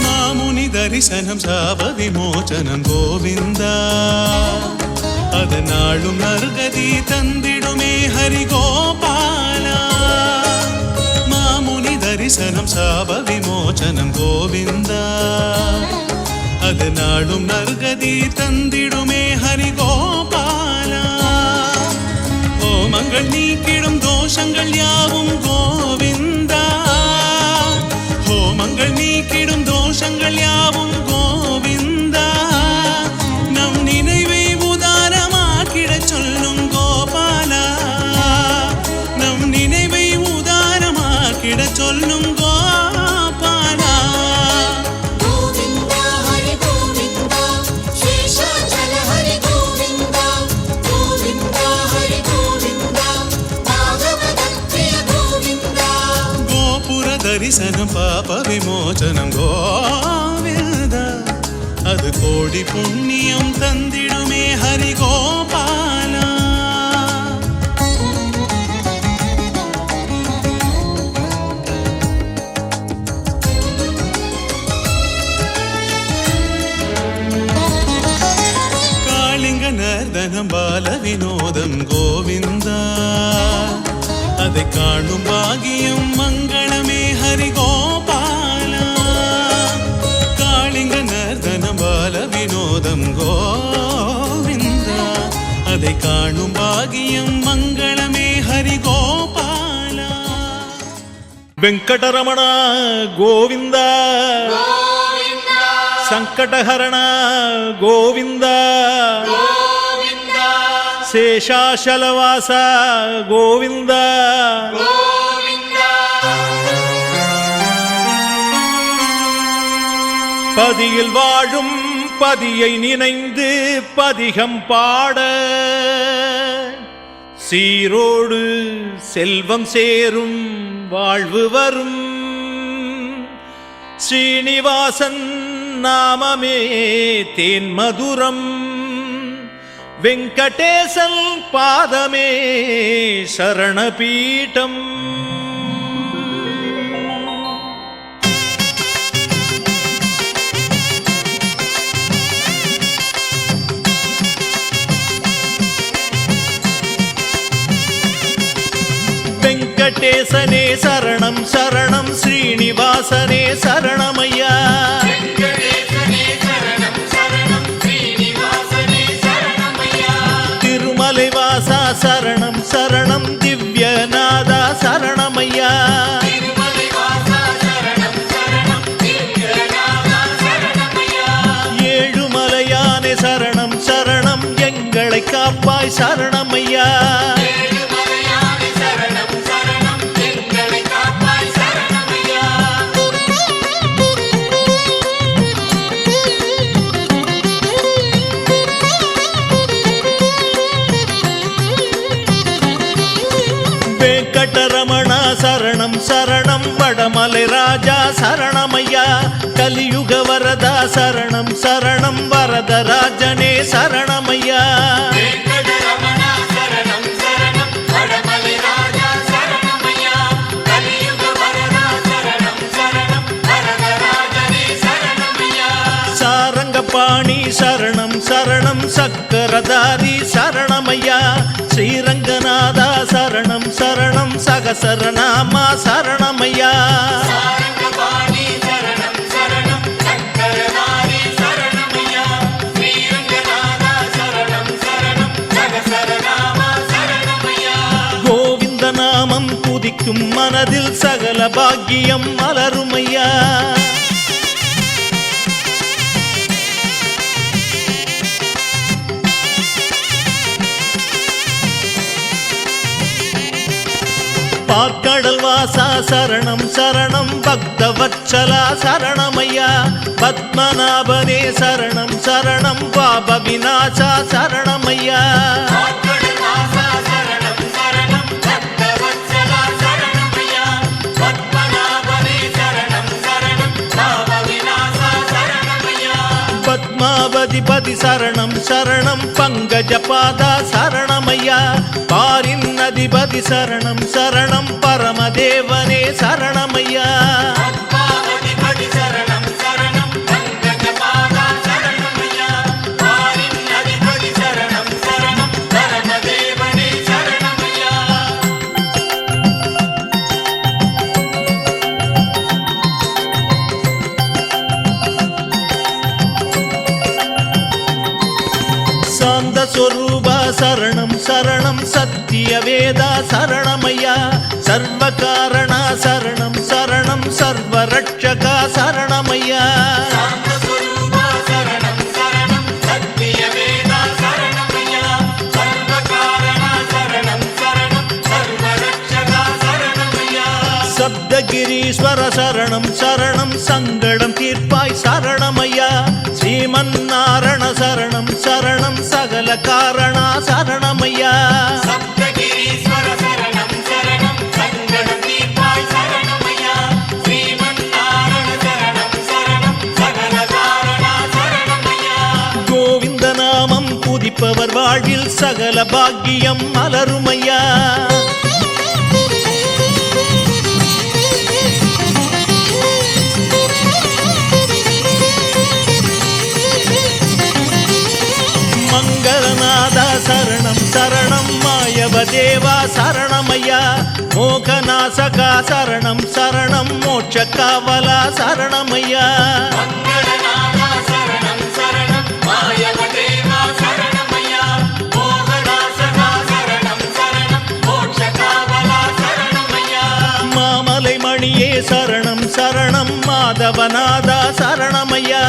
மாமுனி தரிசனம் சாப விமோச்சனம் கோவிந்தா அதனாலும் நற்கதி தந்திடுமே ஹரி கோபாலா மாமுனி தரிசனம் சாப விமோச்சனம் கோவிந்தா அதனாலும் நற்கதி தந்திடுமே ஹரி கோபாலா ஹோமங்கள் நீக்கிடும் தோஷங்கள் யாவும் கோவிந்தா ஹோமங்கள் நீக்கிடும் தோஷங்கள் யாவும் கோவிந்தா நம் நினைவை சொல்லும் கோபாலா நம் நினைவை உதாரமாக்கிட சொல்லும் கோபாலா கோவிந்தா ஹரி கோவிந்தா சேஷாச்சல ஹரி கோவிந்தா கோவிந்தா ஹரி கோவிந்தா பாகவதப்பிரிய கோவிந்தா கோபுர தரிசனம் பாப விமோச்சனம் கோவிந்தா அது கோடி புண்ணியம் தந்திடுமே ஹரி கோபாலா காளிங்க நர்தனம் பால வினோதம் கோவிந்தா அதை காணும் பாகியம் மங்களமே ஹரி கோபாலா காளிங்க நர்தனம் பால வினோதம் கோவிந்தா அதை காணும் பாகியம் மங்களமே ஹரி கோபாலா வெங்கடரமண கோவிந்த ಸಂಕಟಹರಣ ಗೋವಿಂದ ಶೇಷಾಚಲವಾಸ ಗೋವಿಂದ பதியில் வாழும் பதியை நினைந்து பதிகம் பாட சீரோடு செல்வம் சேரும் வாழ்வு வரும் ஸ்ரீனிவாசன் நாமமே தேன் மதுரம் வெங்கடேசன் பாதமே சரணபீடம் வெங்கடேசனே சரணம் சரணம் ஸ்ரீனிவாசனே சரணமையா திருமலைவாசா சரணம் சரணம் திவ்யநாதா சரணமையா ஏழுமலையானே சரணம் சரணம் எங்களை காப்பாய் சரணமையா வெங்கடரமணா சரணம் சரணம் வடமலை ராஜா சரணமையா கலியுக வரதா சரணம் சரணம் வரதராஜனே சரணமையா சாரங்கபாணி சரணம் சரணம் சக்கரதாரி சரணமையா ஸ்ரீரங்கநாதா சரணம் சரணம் சகசரநாமா சரணமையா கோவிந்த நாமம் துதிக்கும் மனதில் சகல பாக்கியம் மலருமையா பார்க்கடல் வாசா சரணம் சரணம் பக்தவத்சலா சரணமையா பத்மநாபனே சரணம் சரணம் பாப விநாசா சரணமையா சரணம் பத்மாவதிபதி சரணம் சரணம் பங்கஜபாதா சரணமையா பாரின் அதிபதி சரணம் சரணம் பரமதேவனே சரணமையா பத்மாவதிபதி சரணம் சரணம் பங்கஜபாதா சரணமையா பாரின் அதிபதி சரணம் சரணம் பரமதேவனே சரணமையா சாந்த சொரூபா சரணம் சரணம் சத்திய வேதா சரணமையா சர்வ காரணா சரணம் சரணம் சர்வ ரட்சகா சரணமையா சாந்த சொரூபா சரணம் சரணம் சத்திய வேதா சரணமையா சர்வ காரணா சரணம் சரணம் சர்வ ரட்சகா சரணமையா சப்தகிரீஸ்வர சரணம் சரணம் சங்கடம் தீர்ப்பாய் சரணமையா ஸ்ரீமன்னாராயண சரணம் சரணம் சகல காரணா சரணமையா சப்தகிரீஸ்வர சரணம் சரணம் சங்கடம் தீர்ப்பாய் சரணமையா ஸ்ரீமன்னாராயண சரணம் சரணம் சகல காரணா சரணமையா கோவிந்த நாமம் புதிப்பவர் வாழ்வில் சகல பாக்கியம் மலருமையா மங்களநாதா சரணம் சரணம் மாயவதேவா சரணமையா மோகநாசகா சரணம் சரணம் மோட்ச காவலா சரணமையா மங்களநாதா சரணம் சரணம் மாயவதேவா சரணமையா மோகநாசகா சரணம் சரணம் மோட்ச காவலா சரணமையா மாமலை மணியே சரணம் சரணம் மாதவநாதா சரணமையா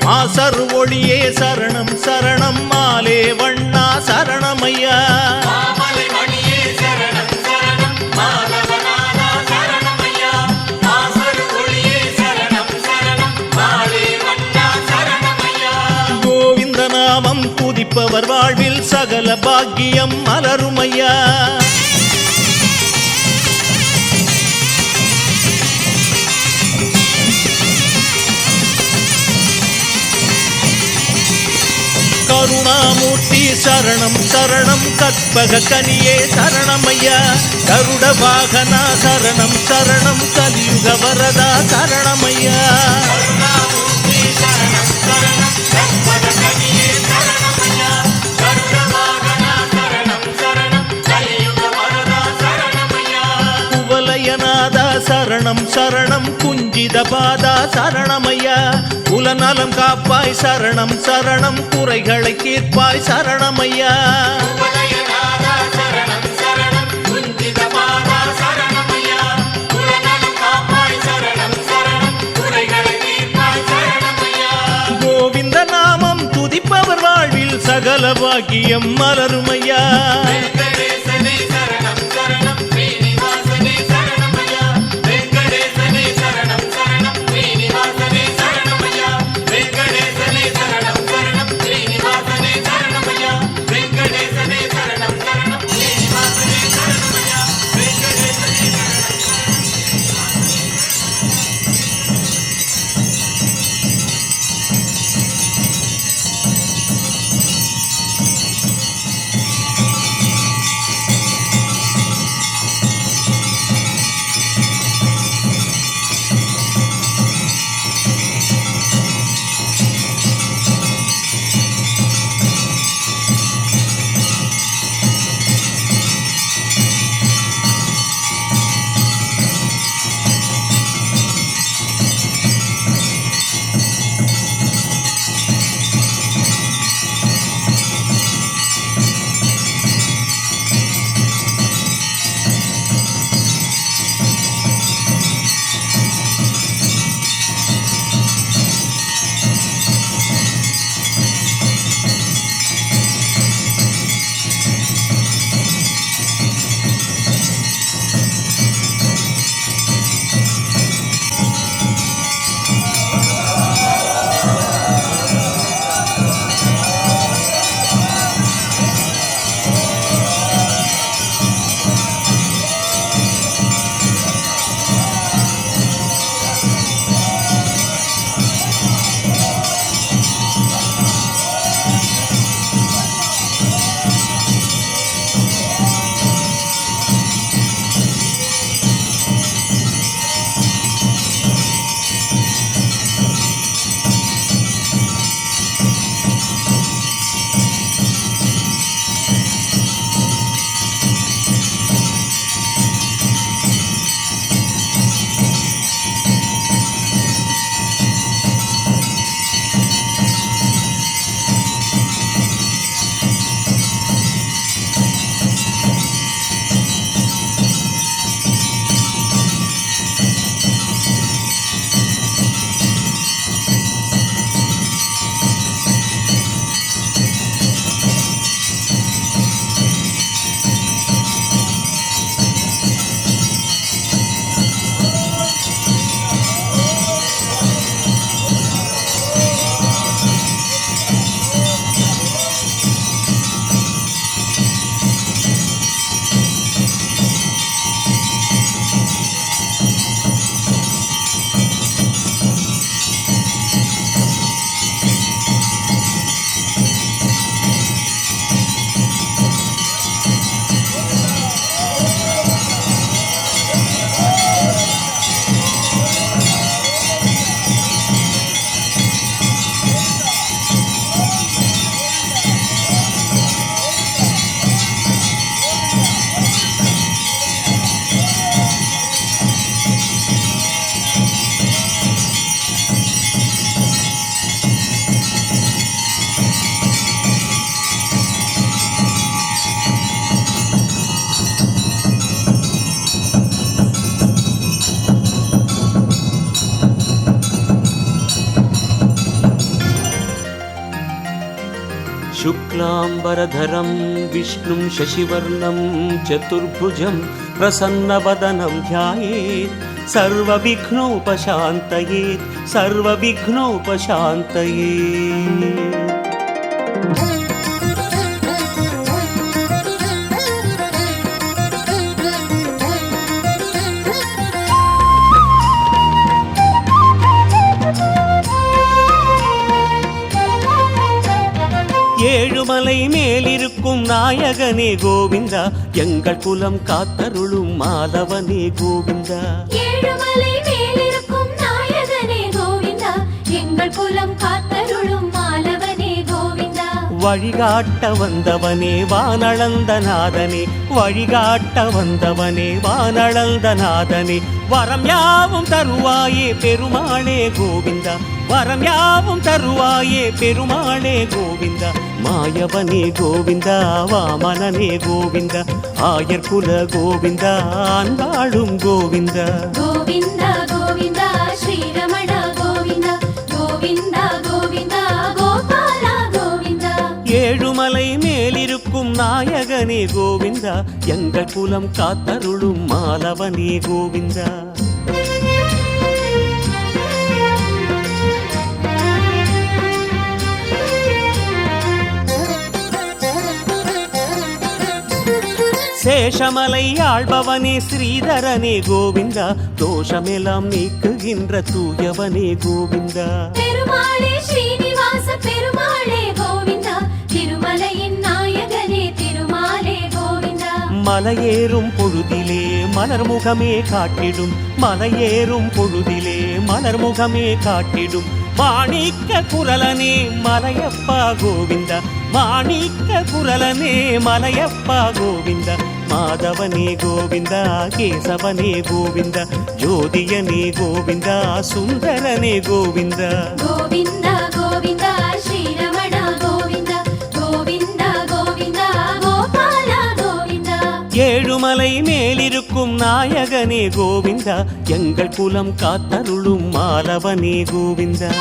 மாசரு ஒளியே சரணம் சரணம் மாலே வண்ணா சரணமையா மாமலை மணியே சரணம் சரணம் மாதவநாதா சரணமையா மாசரு ஒளியே சரணம் சரணம் மாலே வண்ணா சரணமையா கோவிந்த நாமம் துதிப்பவர் வாழ்வில் சகல பாக்கியம் மலருமையா கருணாமூர்த்தி சரணம் சரணம் கற்பக கனியே சரணமையா கருட வாகனா சரணம் சரணம் கலியுக வரதா சரணமையா கருணாமூர்த்தி சரணம் சரணம் கற்பக கனியே சரணமையா கருட வாகனா சரணம் சரணம் கலியுக வரதா சரணமையா குவலயநாதா சரணம் சரணம் குஞ்சித பாதா சரணமையா குலநலம் காப்பாய் சரணம் சரணம் குறைகளை தீர்ப்பாய் சரணமையா குவலயநாதா சரணம் சரணம் குஞ்சித பாதா சரணமையா குலநலம் காப்பாய் சரணம் சரணம் குறைகளை தீர்ப்பாய் சரணமையா கோவிந்த நாமம் துதிப்பவர் வாழ்வில் சகல பாக்கியம் மலருமையா வெங்கடேசனே சரணம் சரணம் ஸ்ரீனிவாசனே சரணமையா வெங்கடேசனே சரணம் சரணம் ஸ்ரீனிவாசனே சரணமையா வெங்கடேசனே சரணம் சரணம் ஸ்ரீனிவாசனே சரணமையா வெங்கடேசனே சரணம் சரணம் ஸ்ரீனிவாசனே சரணமையா வெங்கடேசனே शुक्लाम्बरधरं विष्णुं शशिवर्णं चतुर्भुजं प्रसन्नवदनं ध्यायेत् सर्वविघ्नोपशान्तयेत् सर्वविघ्नोपशान्तयेत्। ஏழுமலை மேலிருக்கும் நாயகனே கோவிந்தா, எங்கள் குலம் காத்தருளும் மாதவனே கோவிந்தா. ஏழுமலை மேலிருக்கும் நாயகனே கோவிந்தா, எங்கள் குலம் காத்தருளும் மாலவனே கோவிந்தா. வழிகாட்ட வந்தவனே வானளந்த நாதனே, வழிகாட்ட வந்தவனே வானளந்த நாதனே, வரம் யாவும் தருவாயே பெருமாளே கோவிந்தா, வரம் யாவும் தருவாயே பெருமாளே கோவிந்தா. மாயவனே கோவிந்தா, வாமனனே கோவிந்தா, ஆயர்குல கோவிந்தா, அன்பாளும் கோவிந்தா. கோவிந்தா கோவிந்தா ஸ்ரீரமண கோவிந்தா, கோவிந்தா கோவிந்தா கோபாலா கோவிந்தா. ஏழுமலை மேலிருக்கும் நாயகனே கோவிந்தா, எங்கள் குலம் காத்தருளும் மாலவனே கோவிந்தா. சேஷமலை ஆள்பவனே ஸ்ரீதரனே கோவிந்தா, தோஷமெல்லாம் நீக்குகின்ற தூயவனே கோவிந்தா. பெருமாளே ஸ்ரீனிவாச பெருமாளே கோவிந்தா, திருமலையின் நாயகனே திருமாலே கோவிந்தா. மலையேறும் பொழுதிலே மலர்முகமே காட்டிடும், மலையேறும் பொழுதிலே மலர்முகமே காட்டிடும், மாணிக்க குரலனே மலையப்பா கோவிந்தா, மாணிக்க குரலனே மலையப்பா கோவிந்தா. மாதவனே கோவிந்தா, கேசவனே கோவிந்தா, ஜோதியனே கோவிந்தா, சுந்தரனே கோவிந்தா. கோவிந்தா கோவிந்தா ஸ்ரீரமண கோவிந்தா, கோவிந்தா கோவிந்தா கோபாலா கோவிந்தா. ஏழுமலை மேலிருக்கும் நாயகனே கோவிந்தா, எங்கள் குலம் காத்தருளும் மாலவனே கோவிந்தா.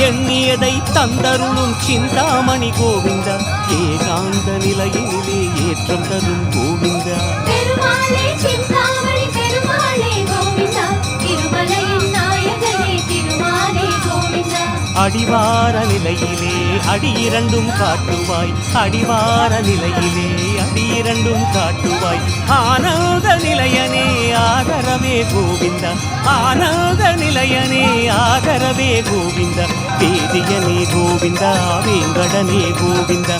எண்ணியதை தந்தருளும் சிந்தாமணி கோவிந்தா, ஏகாந்த நிலையிலே ஏற்றம் தரும் கோவிந்தா. பெருமாளே சிந்தாமணி பெருமாளே கோவிந்தா, திருமலையின் நாயகனே திருமாலே கோவிந்தா. அடிவார நிலையிலே அடியிரண்டும் காட்டுவாய், அடிவார நிலையிலே அடியிரண்டும் காட்டுவாய், ஆனந்த நிலையனே ஆதரவே கோவிந்தா, ஆனந்த நிலையனே ஆதரவே கோவிந்தா. வேதியனே கோவிந்தா, வேங்கடனே கோவிந்தா,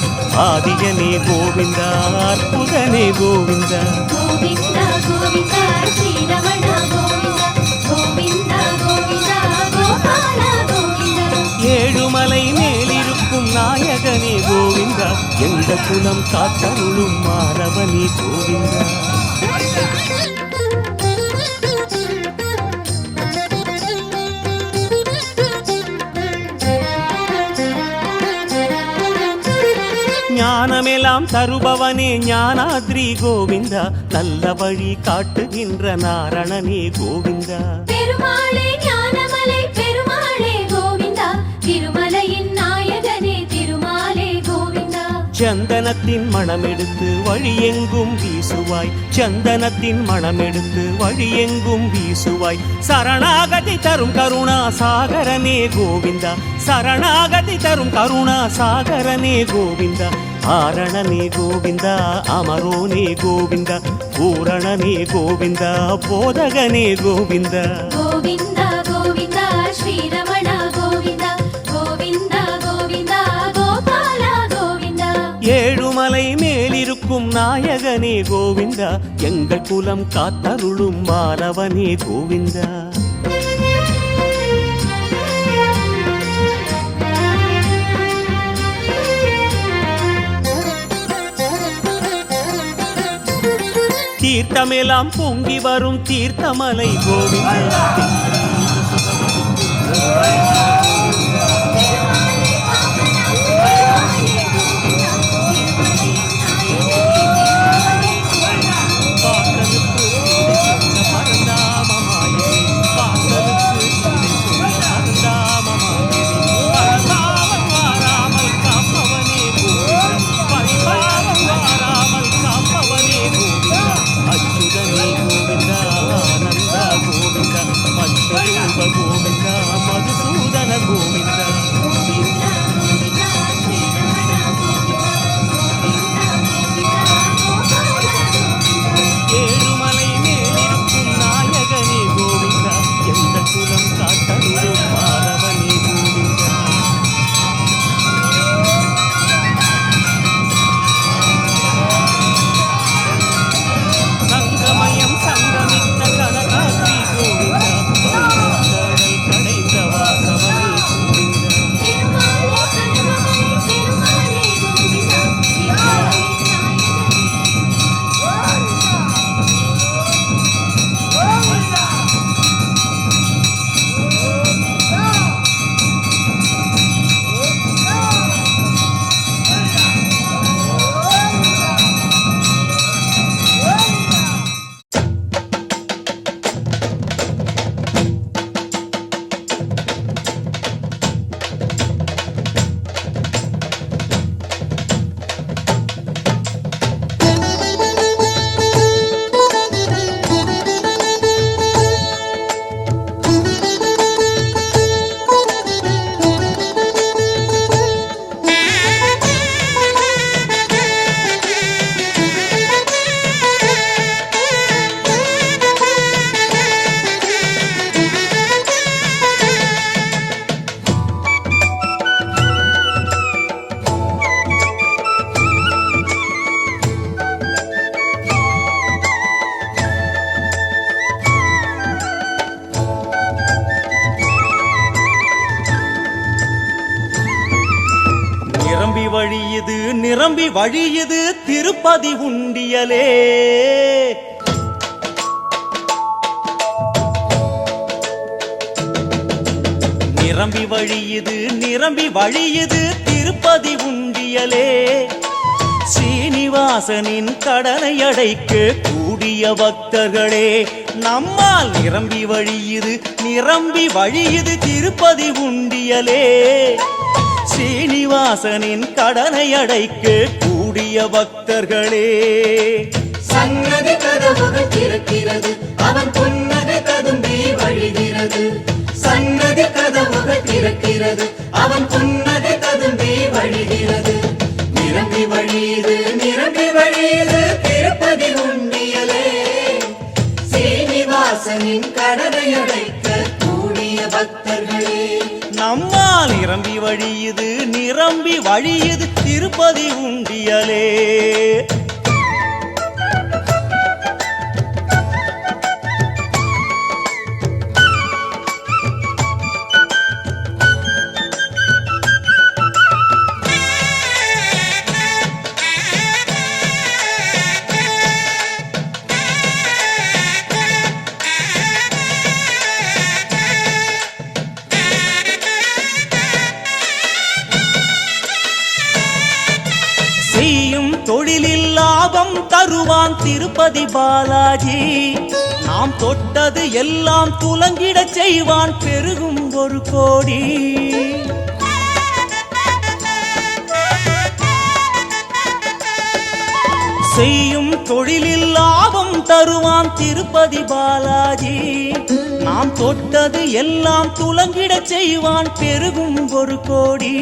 ஆதியனே கோவிந்தா, அற்புதனே கோவிந்தா. கோவிந்தா கோவிந்தா ஸ்ரீரமண கோவிந்தா, கோவிந்தா கோவிந்தா கோபாலா கோவிந்தா. ஏழுமலை மேலிருக்கும் நாயகனே கோவிந்தா, எங்கள் குலம் காத்தருளும் மாறவனே கோவிந்தா. ஞானமெல்லாம் தருபவனே ஞானாத்ரி கோவிந்தா, நல்ல வழி காட்டுகின்ற நாரணனே கோவிந்தா. பெருமாளே ஞானமலை பெருமாளே கோவிந்தா, திருமலையின் நாயகனே திருமாலே கோவிந்தா. சந்தனத்தின் மணமெடுத்து வழியெங்கும் வீசுவாய், சந்தனத்தின் மணமெடுத்து வழியெங்கும் வீசுவாய், சரணாகதி தரும் கருணா சாகரனே கோவிந்தா, சரணாகதி தரும் கருணா சாகரனே கோவிந்தா. ஆரணனே கோவிந்தா, அமரோனே கோவிந்தா, பூரணனே கோவிந்தா, போதகனே கோவிந்தா. கோவிந்தா கோவிந்தா ஸ்ரீரமண கோவிந்தா, கோவிந்தா கோவிந்தா கோபாலா கோவிந்தா. ஏழுமலை மேலிருக்கும் நாயகனே கோவிந்தா, எங்கள் குலம் காத்தருளும் மாலவனே கோவிந்தா. தீர்த்தமெல்லாம் பொங்கி வரும் தீர்த்தமலை கோவிந்தா. பரந்தாமமாயே வழியுது நிரம்பி வழியுது திருப்பதி உண்டியலே. நிரம்பி வழியுது நிரம்பி வழியுது திருப்பதி உண்டியலே. ஸ்ரீனிவாசனின் கடனை அடைக்க கூடிய பக்தர்களே, நம்மால் நிரம்பி வழியுது நிரம்பி வழியுது திருப்பதி உண்டியலே. ஸ்ரீனிவாசனின் கடனை அடைக்க கூடிய பக்தர்களே, சன்னதி கதவுகள் திறக்கிறது, அவன் புன்னகை ததும்பி வழிகிறது. சன்னதி கதவுகள் திறக்கிறது, அவன் புன்னகை ததும்பி வழிகிறது. நிரம்பி வழியுது நிரம்பி வழியுது திருப்பதி உண்டியலே. சீனிவாசனின் கடனை அடைக்க கூடிய பக்தர்களே, நம்மால் நிரம்பி வழியுது நிரம்பி வழியுது திருப்பதி உண்டியலே. செய்யும் தொழிலில் லாபம் தருவான் திருப்பதி பாலாஜி. நாம் தொட்டது எல்லாம் துலங்கிடச் செய்வான் பெருகும் ஒரு கோடி. செய்யும் தொழிலில் லாபம் தருவான் திருப்பதி பாலாஜி. நாம் தொட்டது எல்லாம் துலங்கிடச் செய்வான் பெருகும் ஒரு கோடி.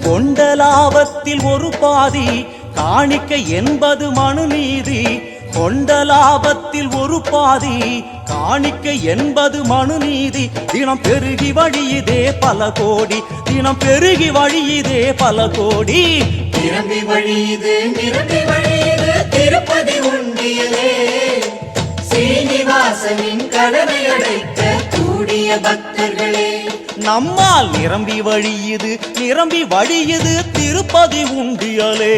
கொண்ட லாபத்தில் ஒரு பாதி காணிக்கை என்பது மனுநீதி. கொண்ட லாபத்தில் ஒரு பாதி காணிக்கை என்பது மனுநீதி. தினம் பெருகி வழியுதே பல கோடி, தினம் பெருகி வழியுதே பல கோடி. நிரம்பி வழியுது திருப்பதி உண்டியலே. சீனிவாசனின் கடனை அடைக்க கூடிய பக்தர்களே, நம்மால் நிரம்பி வழியுது நிரம்பி வழியுது திருப்பதி உண்டியலே.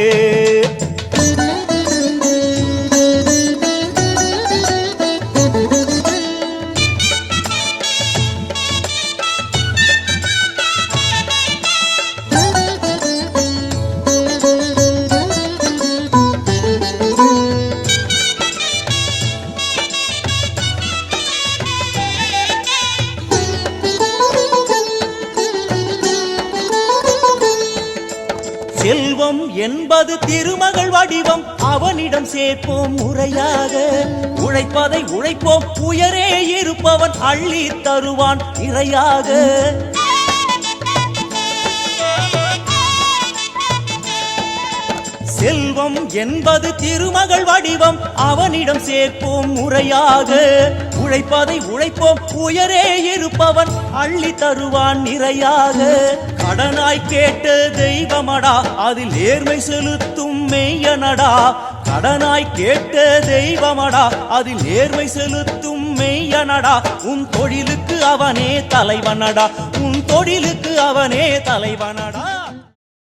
செல்வம் என்பது திருமகள் வடிவம், அவனிடம் சேர்ப்போம் முறையாக. உழைப்பதை உழைப்போம், உயரே இருப்பவன் அள்ளி தருவான் நிறையாக. செல்வம் என்பது திருமகள் வடிவம், அவனிடம் சேர்ப்போம் முறையாக. உழைப்பதை உழைப்போம், உயரே இருப்பவன் அள்ளி தருவான் நிறையாக. கடனாய் கேட்ட தெய்வமடா, அதில் நேர்மை செலுத்தும் மெய்யனடா. கடனாய் கேட்ட தெய்வமடா, அதில் நேர்மை செலுத்தும் மெய்யனடா. உன் தொழிலுக்கு அவனே தலைவனடா, உன் தொழிலுக்கு அவனே தலைவனடா.